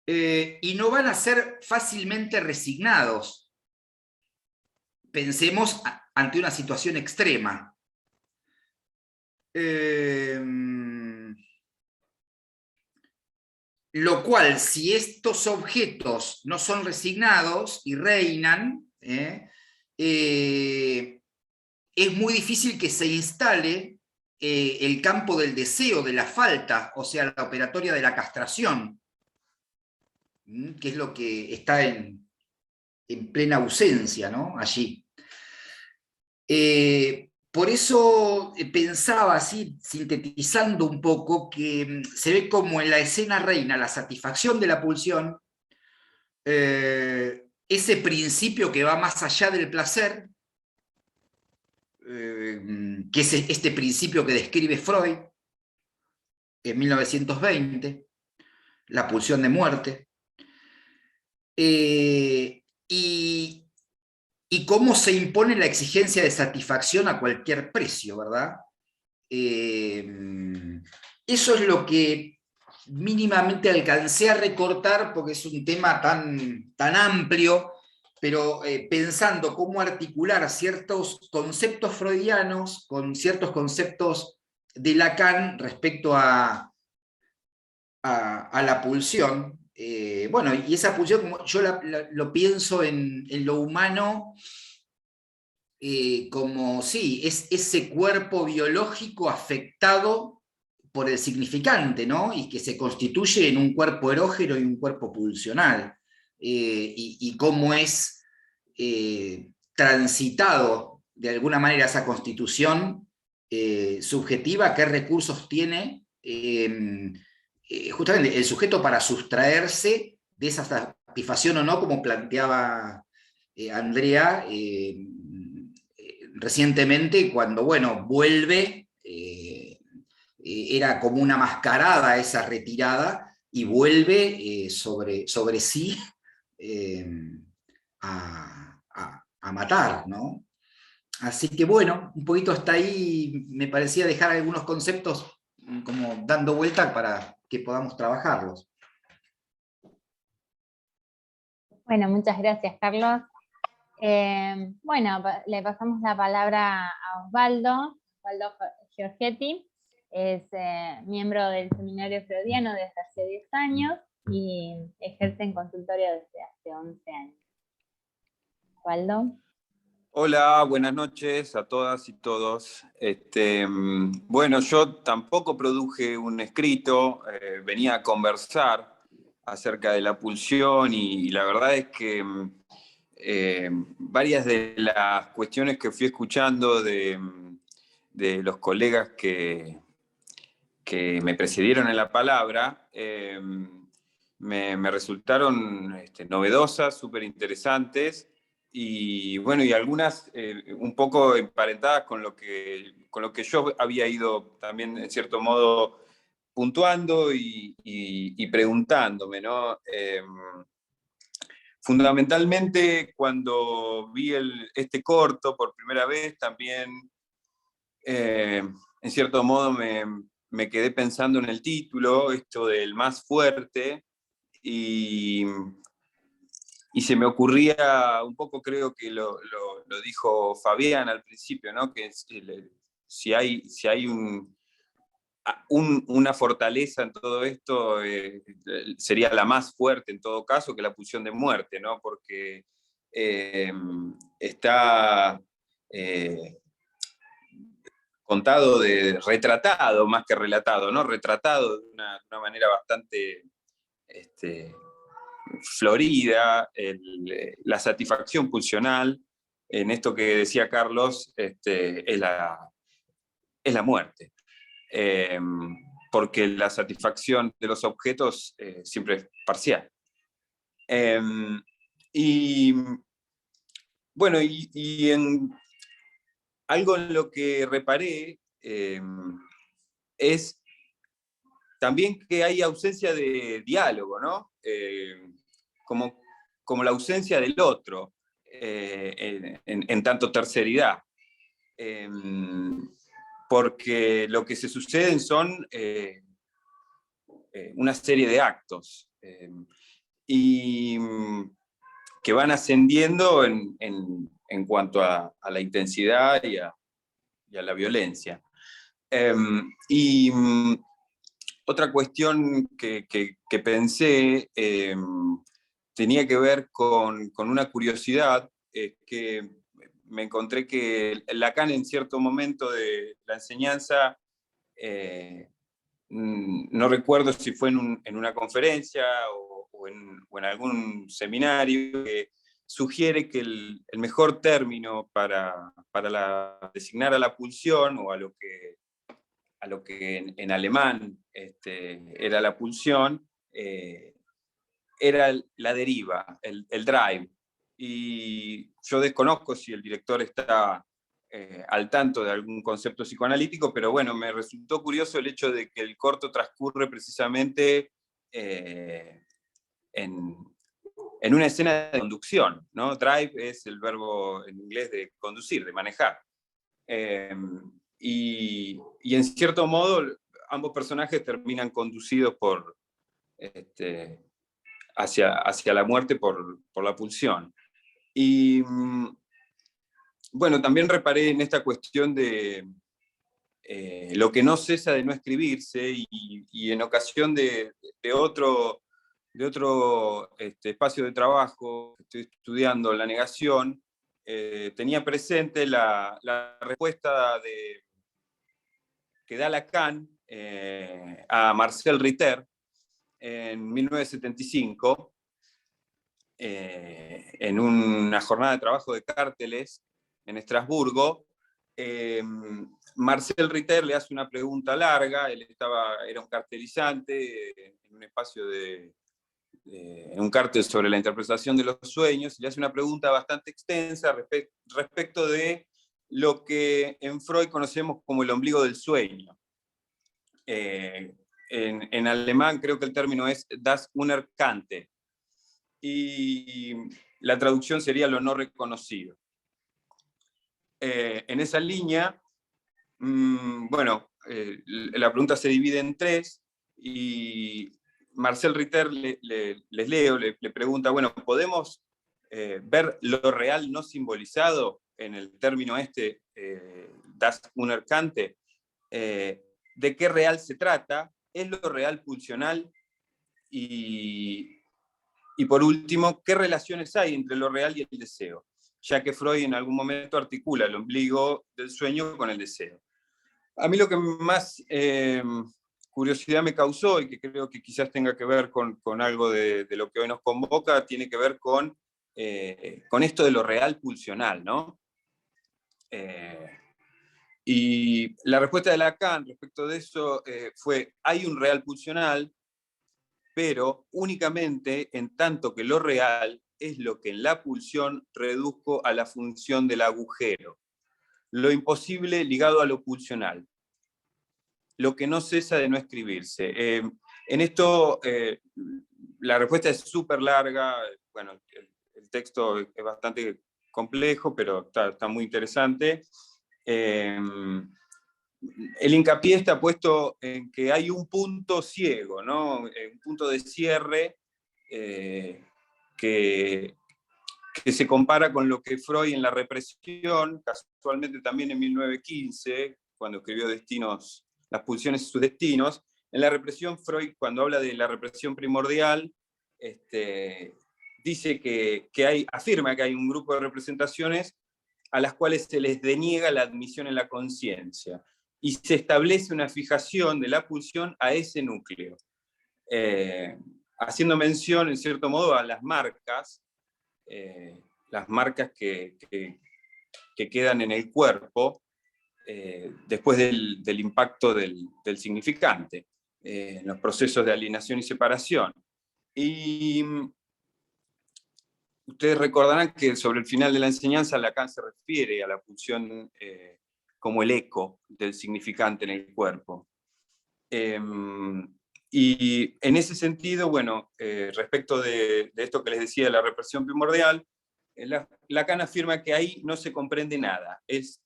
y no van a ser fácilmente resignados. Pensemos ante una situación extrema. Lo cual, si estos objetos no son resignados y reinan, es muy difícil que se instale el campo del deseo, de la falta, o sea, la operatoria de la castración, que es lo que está en plena ausencia, ¿no? Allí. Por eso pensaba así, sintetizando un poco, que se ve como en la escena reina la satisfacción de la pulsión, ese principio que va más allá del placer, que es este principio que describe Freud en 1920, la pulsión de muerte, y cómo se impone la exigencia de satisfacción a cualquier precio, ¿verdad? Eso es lo que mínimamente alcancé a recortar, porque es un tema tan amplio, pero pensando cómo articular ciertos conceptos freudianos con ciertos conceptos de Lacan respecto a la pulsión. Bueno, y esa pulsión, como yo lo pienso en lo humano, como sí, es ese cuerpo biológico afectado por el significante, ¿no? Y que se constituye en un cuerpo erógeno y un cuerpo pulsional. Y cómo es transitado de alguna manera esa constitución subjetiva, qué recursos tiene justamente el sujeto para sustraerse de esa satisfacción o no, como planteaba Andrea recientemente, cuando, bueno, vuelve, era como una mascarada esa retirada, y vuelve sobre sí a matar, ¿no? Así que bueno, un poquito hasta ahí me parecía dejar algunos conceptos como dando vuelta para que podamos trabajarlos. Bueno, muchas gracias, Carlos. Bueno, le pasamos la palabra a Osvaldo Giorgetti. Es miembro del Seminario Freudiano desde hace 10 años y ejerce en consultorio desde hace 11 años. Osvaldo. Hola, buenas noches a todas y todos. Bueno, yo tampoco produje un escrito, venía a conversar acerca de la pulsión y la verdad es que varias de las cuestiones que fui escuchando de los colegas que me precedieron en la palabra me resultaron novedosas, súper interesantes. Y bueno, y algunas un poco emparentadas con lo que yo había ido también, en cierto modo, puntuando y preguntándome, ¿no? Fundamentalmente, cuando vi este corto por primera vez, también, en cierto modo, me quedé pensando en el título, esto del más fuerte, y se me ocurría un poco, creo que lo dijo Fabián al principio, ¿no? Que si hay una fortaleza en todo esto, sería la más fuerte en todo caso que la pulsión de muerte, ¿no? Porque está contado, retratado más que relatado, ¿no? Retratado de una manera bastante florida, la satisfacción pulsional, en esto que decía Carlos, es la muerte. Porque la satisfacción de los objetos siempre es parcial. Y bueno, y en algo en lo que reparé es también que hay ausencia de diálogo, ¿no? Como la ausencia del otro, en tanto terceridad. Porque lo que se suceden son una serie de actos y que van ascendiendo en cuanto a la intensidad y a la violencia. Otra cuestión que pensé tenía que ver con una curiosidad, que me encontré que Lacan en cierto momento de la enseñanza, no recuerdo si fue en una conferencia o en algún seminario, que sugiere que el mejor término para designar a la pulsión, o a lo que en alemán era la pulsión, era la deriva, el drive. Y yo desconozco si el director está al tanto de algún concepto psicoanalítico, pero bueno, me resultó curioso el hecho de que el corto transcurre precisamente en una escena de conducción, ¿no? Drive es el verbo en inglés de conducir, de manejar. Y en cierto modo, ambos personajes terminan conducidos hacia la muerte por la pulsión. Y bueno, también reparé en esta cuestión de lo que no cesa de no escribirse, y en ocasión de otro espacio de trabajo que estoy estudiando, la negación, tenía presente la respuesta que da Lacan a Marcel Ritter en 1975, en una jornada de trabajo de cárteles en Estrasburgo. Marcel Ritter le hace una pregunta larga. Él era un cartelizante en un espacio en un cártel sobre la interpretación de los sueños, y le hace una pregunta bastante extensa respecto de lo que en Freud conocemos como el ombligo del sueño. En alemán creo que el término es das Unerkannte, y la traducción sería lo no reconocido. En esa línea, bueno, la pregunta se divide en tres, y Marcel Ritter le pregunta, bueno, ¿podemos ver lo real no simbolizado en el término das Unerkannte? ¿De qué real se trata? ¿Es lo real pulsional? Y por último, ¿qué relaciones hay entre lo real y el deseo? Ya que Freud en algún momento articula el ombligo del sueño con el deseo. A mí lo que más curiosidad me causó, y que creo que quizás tenga que ver con algo de lo que hoy nos convoca, tiene que ver con esto de lo real pulsional, ¿no? Y la respuesta de Lacan respecto de eso fue: hay un real pulsional, pero únicamente en tanto que lo real es lo que en la pulsión reduzco a la función del agujero, lo imposible ligado a lo pulsional, lo que no cesa de no escribirse. En esto la respuesta es súper larga. Bueno, el texto es bastante complejo, pero está muy interesante. El hincapié está puesto en que hay un punto ciego, ¿no? Un punto de cierre que se compara con lo que Freud en La represión, casualmente también en 1915, cuando escribió Las pulsiones y sus destinos. En La represión, Freud, cuando habla de la represión primordial, dice afirma que hay un grupo de representaciones a las cuales se les deniega la admisión en la conciencia, y se establece una fijación de la pulsión a ese núcleo, haciendo mención, en cierto modo, a las marcas que quedan en el cuerpo después del impacto del significante, en los procesos de alienación y separación. Y ustedes recordarán que sobre el final de la enseñanza Lacan se refiere a la pulsión como el eco del significante en el cuerpo. Y en ese sentido, bueno, respecto de esto que les decía de la represión primordial, Lacan afirma que ahí no se comprende nada, es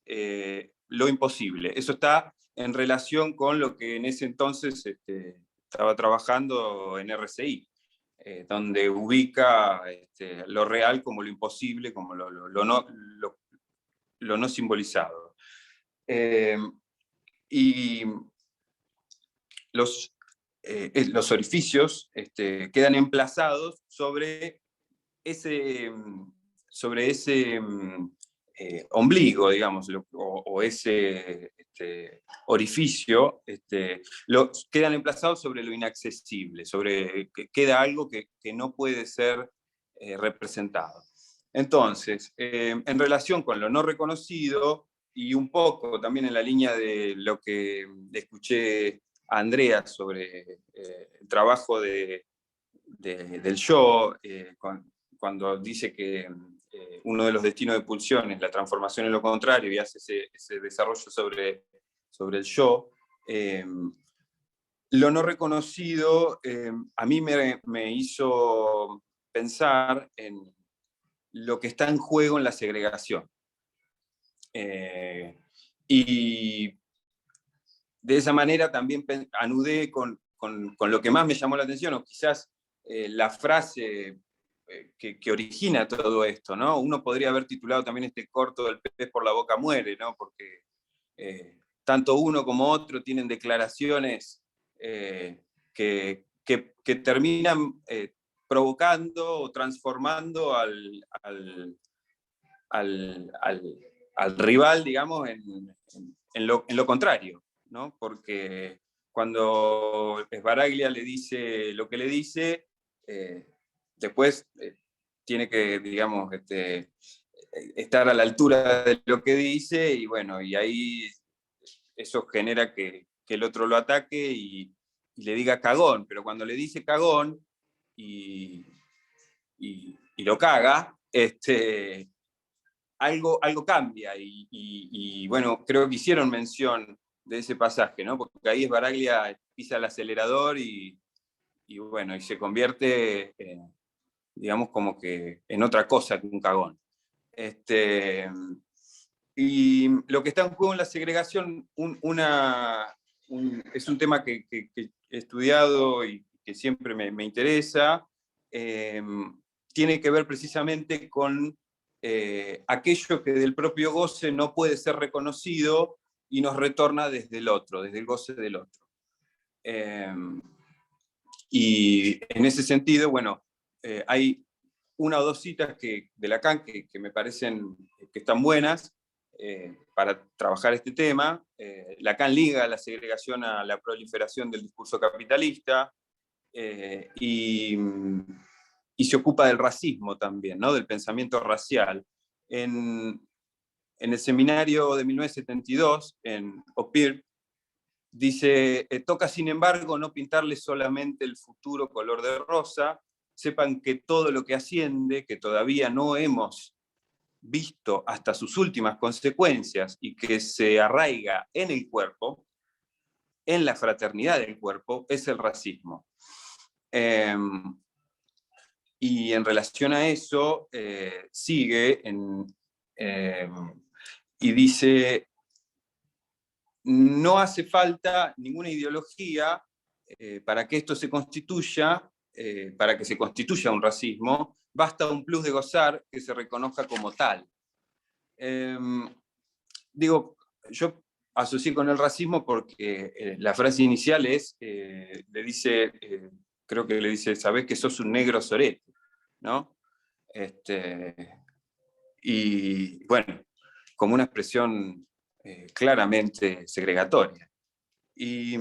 lo imposible. Eso está en relación con lo que en ese entonces estaba trabajando en RCI, donde ubica lo real como lo imposible, como lo no simbolizado. Y los orificios quedan emplazados sobre ese ombligo, digamos, o ese orificio, quedan emplazados sobre lo inaccesible, sobre que queda algo que no puede ser representado. Entonces, en relación con lo no reconocido, y un poco también en la línea de lo que escuché a Andrea sobre el trabajo del yo, cuando dice que uno de los destinos de Pulsión es la transformación en lo contrario y hace ese desarrollo sobre el yo, lo no reconocido a mí me hizo pensar en lo que está en juego en la segregación. Y de esa manera también anudé con lo que más me llamó la atención, o quizás la frase que origina todo esto, ¿no? Uno podría haber titulado también este corto "El pez por la boca muere", ¿no? Porque tanto uno como otro tienen declaraciones que terminan provocando o transformando al rival, digamos, en lo contrario, ¿no? Porque cuando Sbaraglia le dice lo que le dice, después tiene que, digamos, estar a la altura de lo que dice, y bueno, y ahí eso genera que el otro lo ataque y le diga cagón, pero cuando le dice cagón y lo caga, algo cambia, y bueno, creo que hicieron mención de ese pasaje, ¿no? Porque ahí Sbaraglia pisa el acelerador y bueno, y se convierte, digamos, como que en otra cosa que un cagón. Y lo que está en juego en la segregación, es un tema que he estudiado y que siempre me interesa, tiene que ver precisamente con aquello que del propio goce no puede ser reconocido y nos retorna desde el otro, desde el goce del otro. Y en ese sentido, bueno, hay una o dos citas de Lacan que me parecen que están buenas para trabajar este tema. Lacan liga la segregación a la proliferación del discurso capitalista y se ocupa del racismo también, ¿no? Del pensamiento racial. En el seminario de 1972, en Opir, dice: toca sin embargo no pintarle solamente el futuro color de rosa, sepan que todo lo que asciende, que todavía no hemos visto hasta sus últimas consecuencias y que se arraiga en el cuerpo, en la fraternidad del cuerpo, es el racismo. Y en relación a eso, sigue y dice: no hace falta ninguna ideología para que esto se constituya, para que se constituya un racismo, basta un plus de gozar que se reconozca como tal. Digo, yo asocié con el racismo porque la frase inicial es, le dice, creo que le dice: sabés que sos un negro sorete, ¿no? Y bueno, como una expresión claramente segregatoria. Y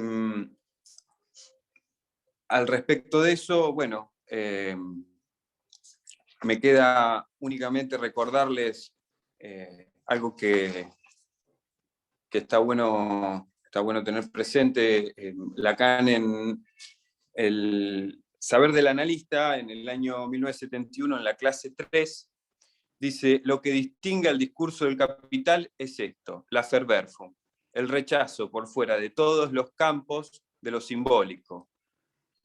al respecto de eso, bueno, me queda únicamente recordarles algo que está bueno tener presente. Lacan, en el Saber del Analista, en el año 1971, en la clase 3, dice: lo que distingue al discurso del capital es esto, la Verwerfung, el rechazo por fuera de todos los campos de lo simbólico,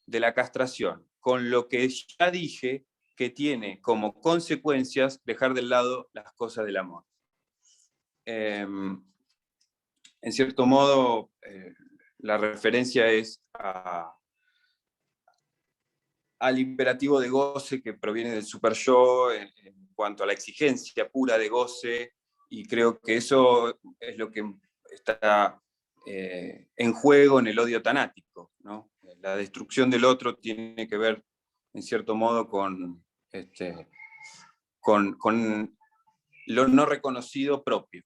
de la castración, con lo que ya dije que tiene como consecuencias dejar de lado las cosas del amor. En cierto modo, la referencia es al imperativo de goce que proviene del super yo en cuanto a la exigencia pura de goce, y creo que eso es lo que está en juego en el odio tanático, ¿no? La destrucción del otro tiene que ver, en cierto modo, con lo no reconocido propio.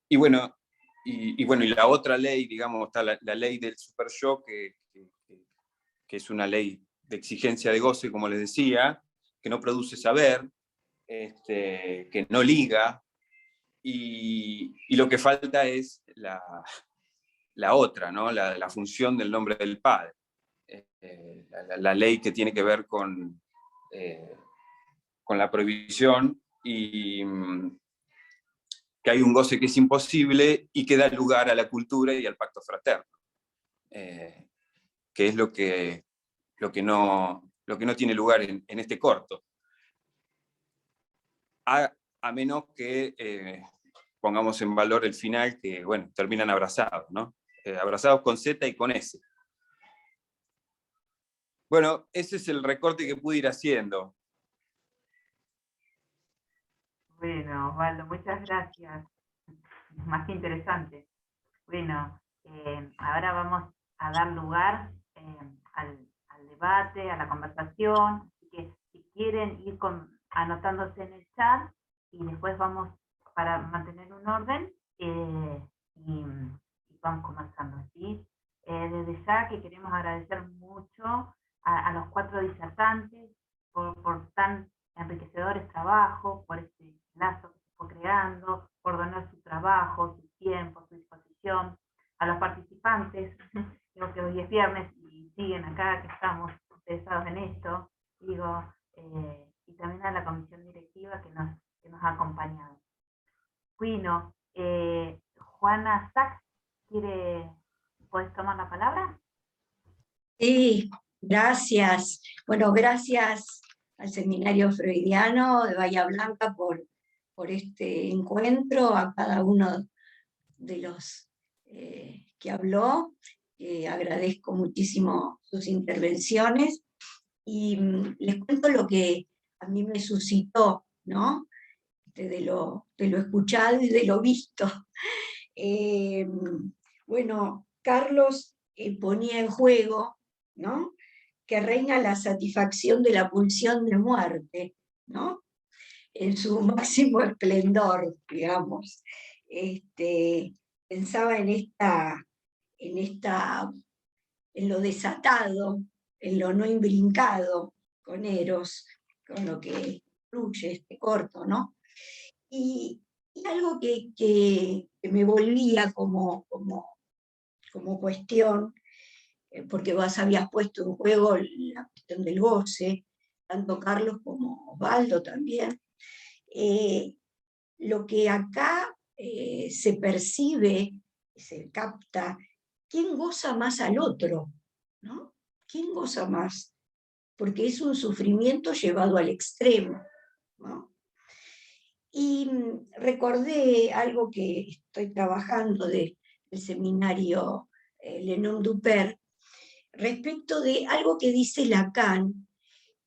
Y bueno, y la otra ley, digamos, está la ley del super yo, que es una ley de exigencia de goce, como les decía, que no produce saber, que no liga, y lo que falta es la otra, ¿no? La función del nombre del Padre. La ley que tiene que ver con la prohibición, y que hay un goce que es imposible y que da lugar a la cultura y al pacto fraterno, que es lo que no tiene lugar en este corto. A menos que pongamos en valor el final, que bueno, terminan abrazados, ¿no? Abrazados con Z y con S. Bueno, ese es el recorte que pude ir haciendo. Bueno, Osvaldo, muchas gracias. Más que interesante. Bueno, ahora vamos a dar lugar al debate, a la conversación. Así que si quieren ir anotándose en el chat, y después vamos, para mantener un orden, y vamos conversando, ¿sí? Desde ya que queremos agradecer mucho a los 4 disertantes por tan enriquecedores trabajos, por este lazo que se fue creando, por donar su trabajo, su tiempo, su disposición, a los participantes, digo que hoy es viernes y siguen acá, que estamos interesados en esto, digo, y también a la comisión directiva que nos ha acompañado. Bueno, Juana Sachs, ¿podés tomar la palabra? Sí, gracias. Bueno, gracias al Seminario Freudiano de Bahía Blanca por este encuentro, a cada uno de los que habló. Agradezco muchísimo sus intervenciones, y les cuento lo que a mí me suscitó, ¿no? De lo escuchado y de lo visto. Bueno, Carlos ponía en juego, ¿no?, que reina la satisfacción de la pulsión de muerte, ¿no?, en su máximo esplendor, digamos. Pensaba en lo desatado, en lo no imbrincado con Eros, con lo que fluye este corto, ¿no? Y algo que me volvía como cuestión, porque vos habías puesto en juego la cuestión del goce, tanto Carlos como Osvaldo también, lo que acá se percibe, se capta, ¿quién goza más al otro? ¿No? ¿Quién goza más? Porque es un sufrimiento llevado al extremo, ¿no? Y recordé algo que estoy trabajando del seminario Le Nom du Père, respecto de algo que dice Lacan,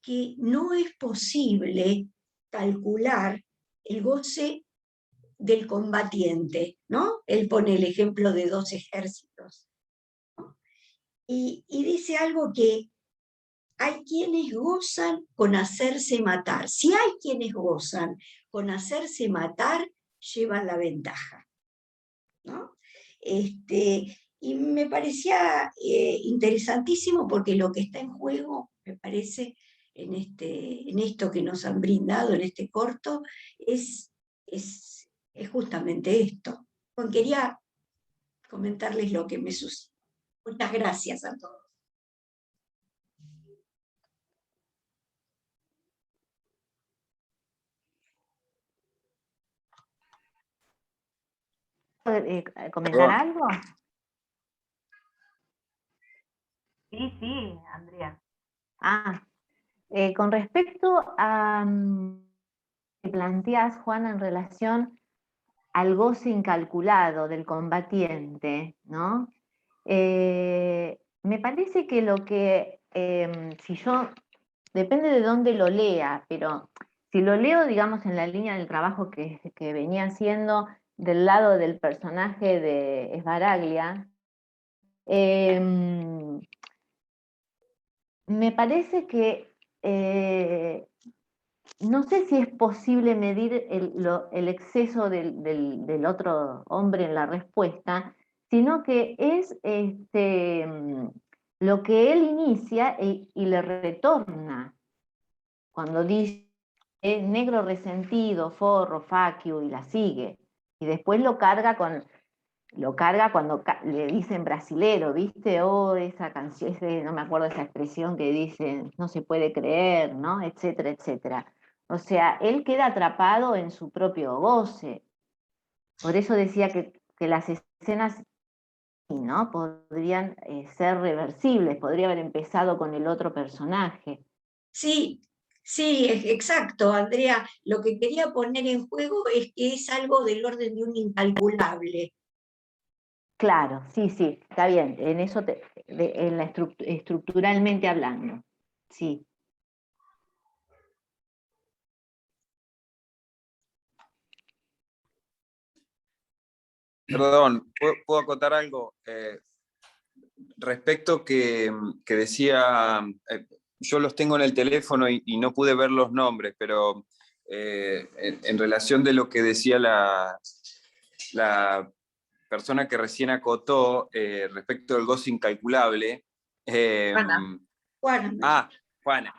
que no es posible calcular el goce del combatiente, ¿no? Él pone el ejemplo de 2 ejércitos, ¿no? Y dice algo que hay quienes gozan con hacerse matar. Si hay quienes gozan con hacerse matar, llevan la ventaja, ¿no? Y me parecía interesantísimo, porque lo que está en juego, me parece, en esto que nos han brindado, en este corto, es justamente esto. Bueno, quería comentarles lo que me sucedió. Muchas gracias a todos. ¿Comentar algo? Sí, Andrea. Con respecto a que planteas, Juana, en relación al goce incalculado del combatiente, ¿no? Me parece que lo que, si yo, depende de dónde lo lea, pero si lo leo, digamos, en la línea del trabajo que venía haciendo del lado del personaje de Sbaraglia, me parece que no sé si es posible medir el exceso del otro hombre en la respuesta, sino que es lo que él inicia y le retorna. Cuando dice negro resentido, forro, facio, y la sigue. Y después lo carga cuando le dicen brasilero, ¿viste? Oh, esa canción, no me acuerdo esa expresión que dicen, no se puede creer, ¿no? Etcétera, etcétera. O sea, él queda atrapado en su propio goce. Por eso decía que las escenas, ¿no? Podrían ser reversibles, podría haber empezado con el otro personaje. Sí, exacto, Andrea. Lo que quería poner en juego es que es algo del orden de un incalculable. Claro, sí, está bien, en eso, estructuralmente hablando, sí. Perdón, ¿puedo acotar algo? Respecto que decía, yo los tengo en el teléfono y no pude ver los nombres, pero en relación de lo que decía la persona que recién acotó respecto del goce incalculable. Juana. Juana.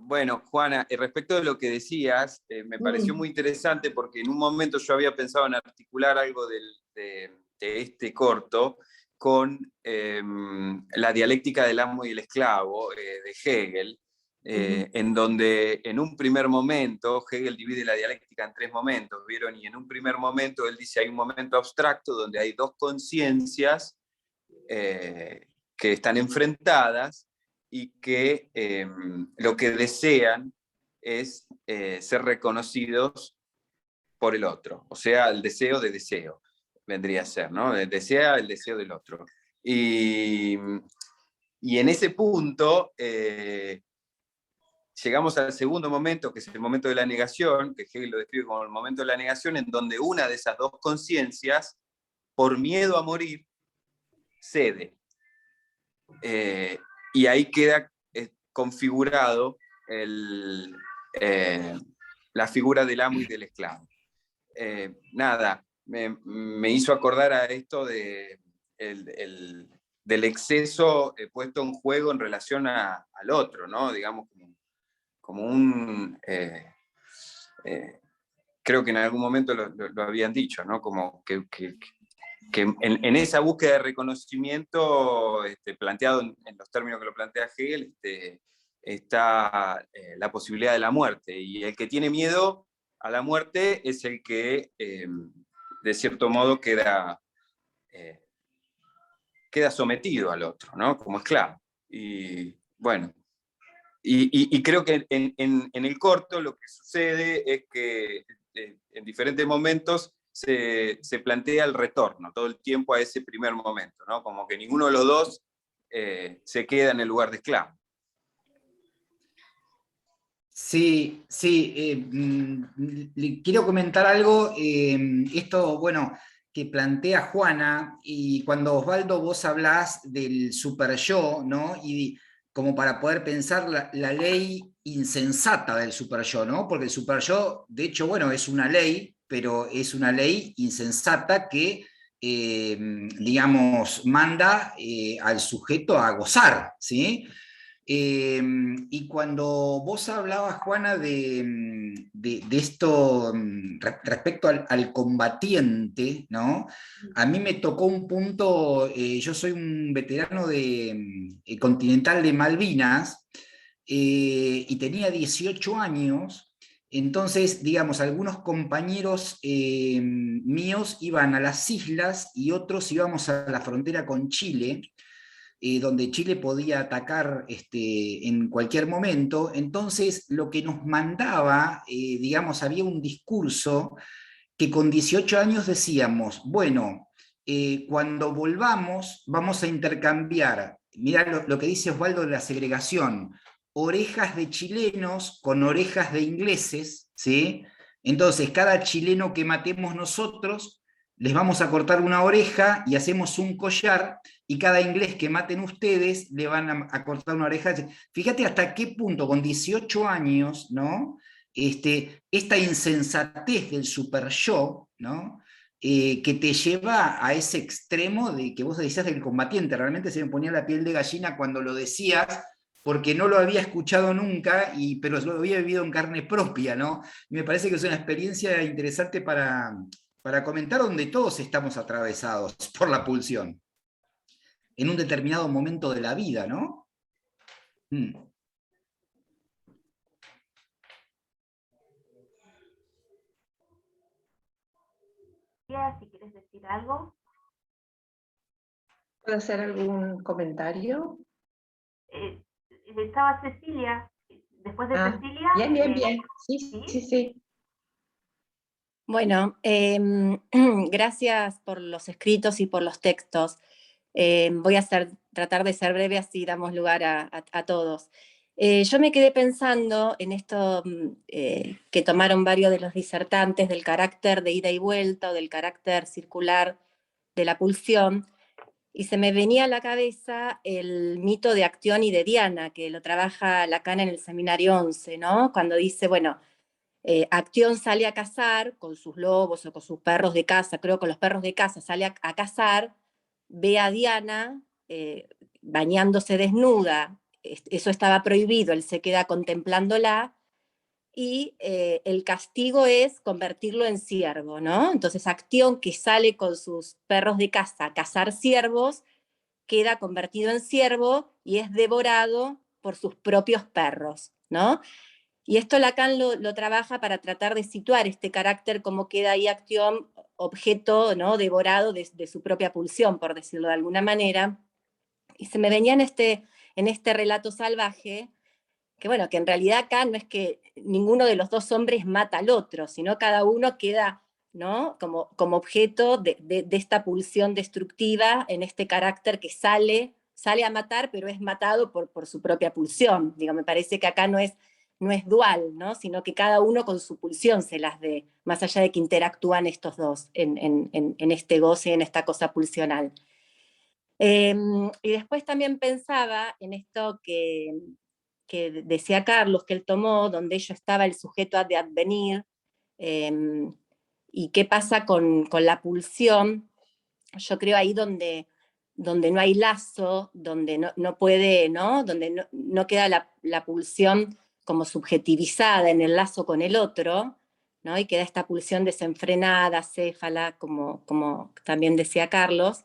Bueno, Juana, respecto de lo que decías, me pareció muy interesante porque en un momento yo había pensado en articular algo de este corto con la dialéctica del amo y el esclavo de Hegel, en donde en un primer momento, Hegel divide la dialéctica en 3 momentos, ¿vieron? Y en un primer momento él dice hay un momento abstracto donde hay 2 conciencias que están enfrentadas y que lo que desean es ser reconocidos por el otro, o sea, el deseo de deseo, vendría a ser, ¿no? Desea el deseo del otro. Y en ese punto llegamos al segundo momento, que es el momento de la negación, que Hegel lo describe como el momento de la negación, en donde una de esas 2 conciencias, por miedo a morir, cede. Y ahí queda configurado la figura del amo y del esclavo. Nada, me hizo acordar a esto del exceso puesto en juego en relación al otro, ¿no? Digamos, como un... creo que en algún momento lo habían dicho, ¿no? Como que en esa búsqueda de reconocimiento, planteado en los términos que lo plantea Hegel, está la posibilidad de la muerte. Y el que tiene miedo a la muerte es el que, de cierto modo, queda sometido al otro, ¿no? Como esclavo. Y bueno, y creo que en el corto lo que sucede es que en diferentes momentos se plantea el retorno todo el tiempo a ese primer momento, ¿no? Como que ninguno de los 2 se queda en el lugar de esclavo. Sí, le quiero comentar algo, esto, bueno, que plantea Juana, y cuando Osvaldo vos hablás del superyo, ¿no? Y como para poder pensar la ley insensata del superyo, ¿no? Porque el superyo, de hecho, bueno, es una ley, pero es una ley insensata que, digamos, manda al sujeto a gozar, ¿sí? Y cuando vos hablabas, Juana, de esto respecto al combatiente, ¿no? A mí me tocó un punto, yo soy un veterano continental de Malvinas, y tenía 18 años, entonces, digamos, algunos compañeros míos iban a las islas y otros íbamos a la frontera con Chile. donde Chile podía atacar en cualquier momento. Entonces, lo que nos mandaba, digamos, había un discurso que con 18 años decíamos, bueno, cuando volvamos vamos a intercambiar, mirá lo que dice Osvaldo de la segregación, orejas de chilenos con orejas de ingleses, ¿sí? Entonces, cada chileno que matemos nosotros, les vamos a cortar una oreja y hacemos un collar, y cada inglés que maten ustedes, le van a cortar una oreja. Fíjate hasta qué punto, con 18 años, ¿no? Esta insensatez del super yo, ¿no? Que te lleva a ese extremo de que vos decías del combatiente. Realmente se me ponía la piel de gallina cuando lo decías, porque no lo había escuchado nunca, pero lo había vivido en carne propia, ¿no? Y me parece que es una experiencia interesante para comentar, donde todos estamos atravesados por la pulsión, en un determinado momento de la vida, ¿no? Si quieres decir algo. ¿Puedo hacer algún comentario? Estaba Cecilia. Después de Cecilia... Bien. Sí. Bueno, gracias por los escritos y por los textos. Voy a tratar de ser breve, así damos lugar a todos. Yo me quedé pensando en esto que tomaron varios de los disertantes, del carácter de ida y vuelta o del carácter circular de la pulsión, y se me venía a la cabeza el mito de Actión y de Diana, que lo trabaja Lacan en el Seminario 11, ¿no? Cuando dice, bueno, Actión sale a cazar con sus lobos o con sus perros de caza, creo que con los perros de caza sale a cazar, ve a Diana bañándose desnuda, eso estaba prohibido, él se queda contemplándola, y el castigo es convertirlo en ciervo, ¿no? Entonces Actión, que sale con sus perros de caza a cazar ciervos, queda convertido en ciervo y es devorado por sus propios perros, ¿no? Y esto Lacan lo trabaja para tratar de situar este carácter, como queda ahí Actión, objeto, ¿no? Devorado de su propia pulsión, por decirlo de alguna manera. Y se me venía en este relato salvaje, que bueno, que en realidad acá no es que ninguno de los dos hombres mata al otro, sino cada uno queda, ¿no? como objeto de esta pulsión destructiva, en este carácter que sale a matar, pero es matado por su propia pulsión. Digo, me parece que acá no es dual, ¿no? Sino que cada uno con su pulsión se las dé, más allá de que interactúan estos dos en este goce, en esta cosa pulsional. Y después también pensaba en esto que decía Carlos, que él tomó, donde ello estaba el sujeto de advenir, y qué pasa con la pulsión. Yo creo ahí donde no hay lazo, donde no puede, ¿no? Donde no queda la pulsión como subjetivizada en el lazo con el otro, ¿no? Y queda esta pulsión desenfrenada, céfala, como también decía Carlos.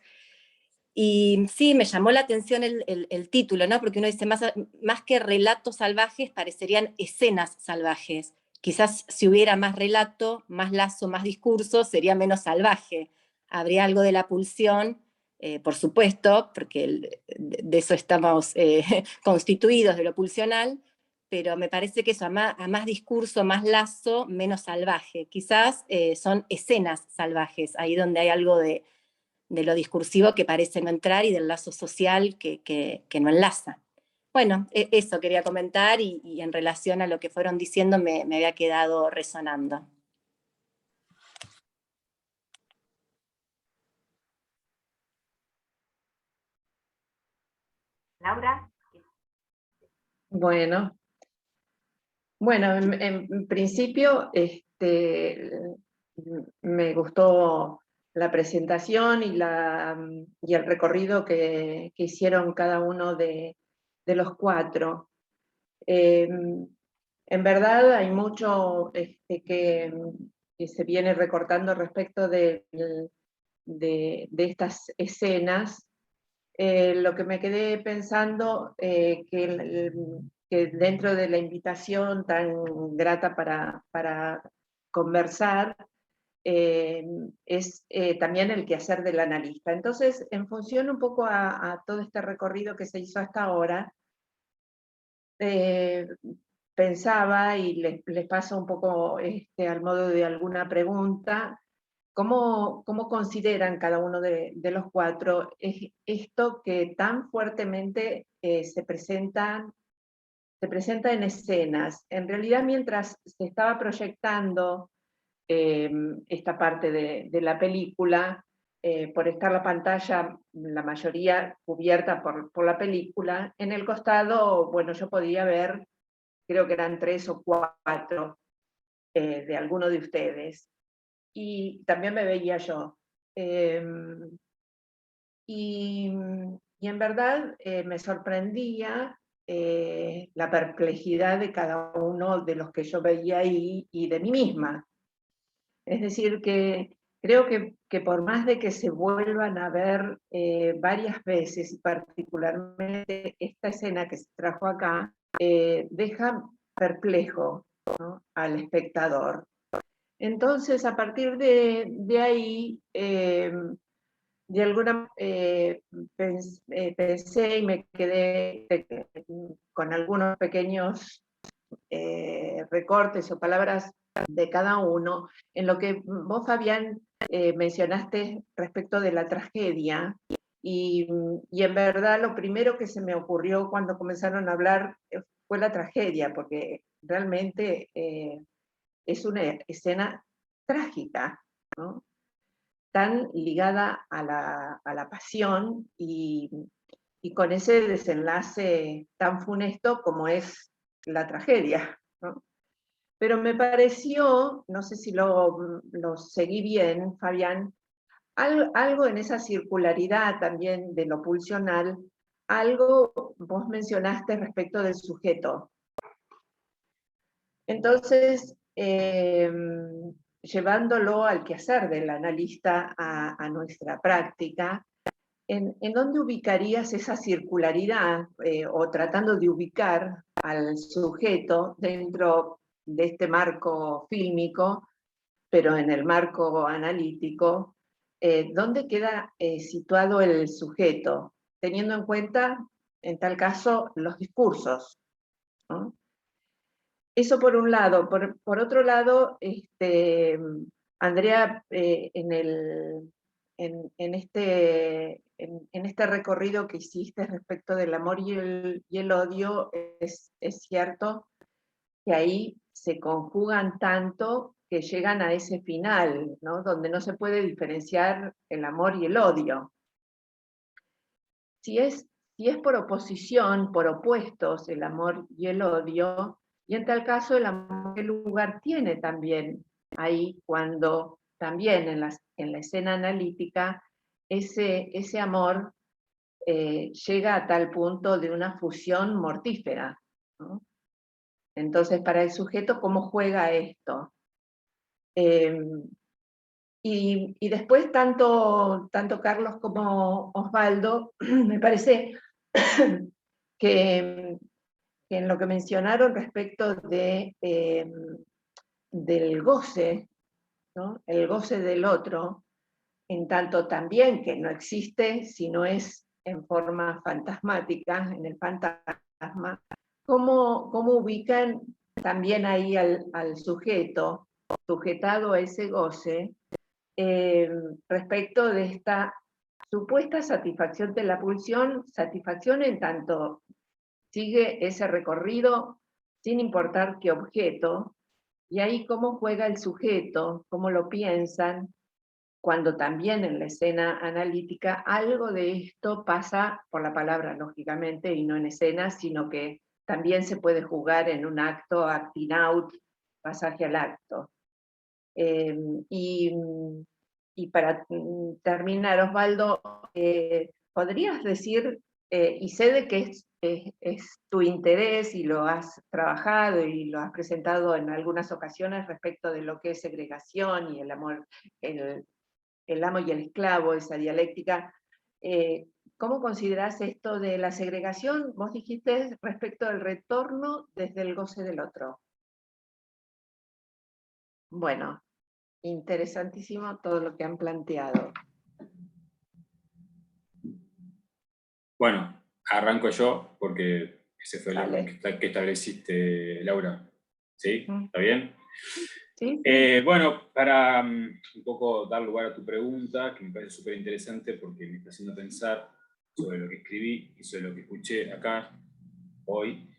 Y sí, me llamó la atención el título, ¿no? Porque uno dice, más que relatos salvajes, parecerían escenas salvajes. Quizás si hubiera más relato, más lazo, más discurso, sería menos salvaje. Habría algo de la pulsión, por supuesto, porque de eso estamos constituidos, de lo pulsional, pero me parece que eso, a más discurso, más lazo, menos salvaje. Quizás son escenas salvajes, ahí donde hay algo de lo discursivo que parece no entrar y del lazo social que no enlaza. Bueno, eso quería comentar, y en relación a lo que fueron diciendo me había quedado resonando. Laura. Bueno, en principio me gustó la presentación y el recorrido que hicieron cada uno de los cuatro. En verdad hay mucho que se viene recortando respecto de estas escenas. Lo que me quedé pensando, que dentro de la invitación tan grata para conversar, es también el quehacer del analista. Entonces, en función un poco a todo este recorrido que se hizo hasta ahora, pensaba, y les paso un poco al modo de alguna pregunta, ¿cómo consideran cada uno de los cuatro esto que tan fuertemente se presenta en escenas? En realidad, mientras se estaba proyectando esta parte de la película, por estar la pantalla, la mayoría cubierta por la película, en el costado, bueno, yo podía ver, creo que eran 3 o 4 de alguno de ustedes, y también me veía yo. Y en verdad me sorprendía la perplejidad de cada uno de los que yo veía ahí y de mí misma. Es decir, que creo que por más de que se vuelvan a ver varias veces, y particularmente esta escena que se trajo acá, deja perplejo, ¿no?, al espectador. Entonces, a partir de ahí, de alguna pensé y me quedé con algunos pequeños recortes o palabras de cada uno, en lo que vos, Fabián, mencionaste respecto de la tragedia, y en verdad lo primero que se me ocurrió cuando comenzaron a hablar fue la tragedia, porque realmente es una escena trágica, ¿no?, tan ligada a la pasión y con ese desenlace tan funesto como es la tragedia, ¿no? Pero me pareció, no sé si lo seguí bien, Fabián, algo en esa circularidad también de lo pulsional, algo vos mencionaste respecto del sujeto. Entonces, llevándolo al quehacer del analista a nuestra práctica, ¿en dónde ubicarías esa circularidad, o tratando de ubicar al sujeto dentro de este marco fílmico, pero en el marco analítico? ¿Dónde queda situado el sujeto, teniendo en cuenta, en tal caso, los discursos, ¿no? Eso por un lado. Por otro lado, Andrea, en este recorrido que hiciste respecto del amor y el odio, es cierto que ahí se conjugan tanto que llegan a ese final, ¿no?, donde no se puede diferenciar el amor y el odio. Si es por oposición, por opuestos, el amor y el odio, y en tal caso el amor, ¿qué lugar tiene también ahí cuando también en la escena analítica ese amor llega a tal punto de una fusión mortífera, ¿no? Entonces, para el sujeto, ¿cómo juega esto? Y después, tanto Carlos como Osvaldo, me parece que en lo que mencionaron respecto del goce, ¿no?, el goce del otro, en tanto también que no existe, sino es en forma fantasmática, en el fantasma, ¿cómo ubican también ahí al sujeto, sujetado a ese goce, respecto de esta supuesta satisfacción de la pulsión, satisfacción en tanto sigue ese recorrido sin importar qué objeto, y ahí cómo juega el sujeto, cómo lo piensan, cuando también en la escena analítica algo de esto pasa por la palabra, lógicamente, y no en escena, sino que también se puede jugar en un acto, acting out, pasaje al acto. Y para terminar, Osvaldo, ¿podrías decir, y sé de que es tu interés y lo has trabajado y lo has presentado en algunas ocasiones respecto de lo que es segregación y el amor, el amo y el esclavo, esa dialéctica, ¿cómo considerás esto de la segregación? Vos dijiste respecto del retorno desde el goce del otro. Bueno, interesantísimo todo lo que han planteado. Bueno, arranco yo, porque ese fue el Dale. orden que estableciste, Laura. ¿Sí? ¿Está bien? Sí. Bueno, para un poco dar lugar a tu pregunta, que me parece súper interesante porque me está haciendo pensar sobre lo que escribí y sobre lo que escuché acá hoy.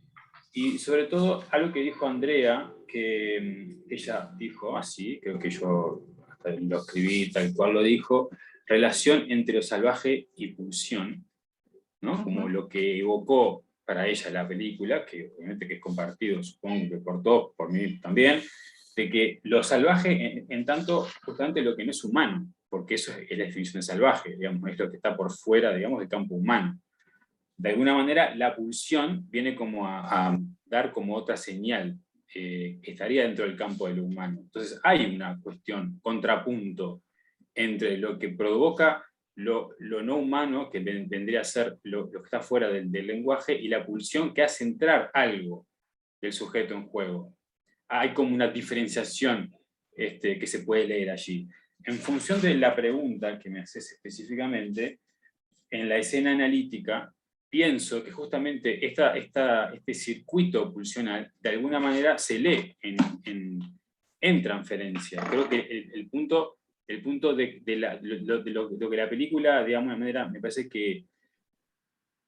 Y sobre todo, algo que dijo Andrea, que ella dijo así, creo que yo hasta lo escribí tal cual lo dijo, relación entre lo salvaje y pulsión, ¿no? Como lo que evocó para ella la película, que obviamente que es compartido, supongo que por todos, por mí también, de que lo salvaje, en tanto justamente lo que no es humano, porque eso es la definición de salvaje, digamos, es lo que está por fuera, digamos, del campo humano. De alguna manera, la pulsión viene como a dar como otra señal, que estaría dentro del campo de lo humano. Entonces hay una cuestión, contrapunto, entre lo que provoca lo no humano, que vendría a ser lo que está fuera del lenguaje, y la pulsión que hace entrar algo del sujeto en juego. Hay como una diferenciación que se puede leer allí. En función de la pregunta que me haces específicamente, en la escena analítica, pienso que justamente este circuito pulsional de alguna manera se lee en transferencia. Creo que el punto de lo que la película, digamos, de manera, me parece que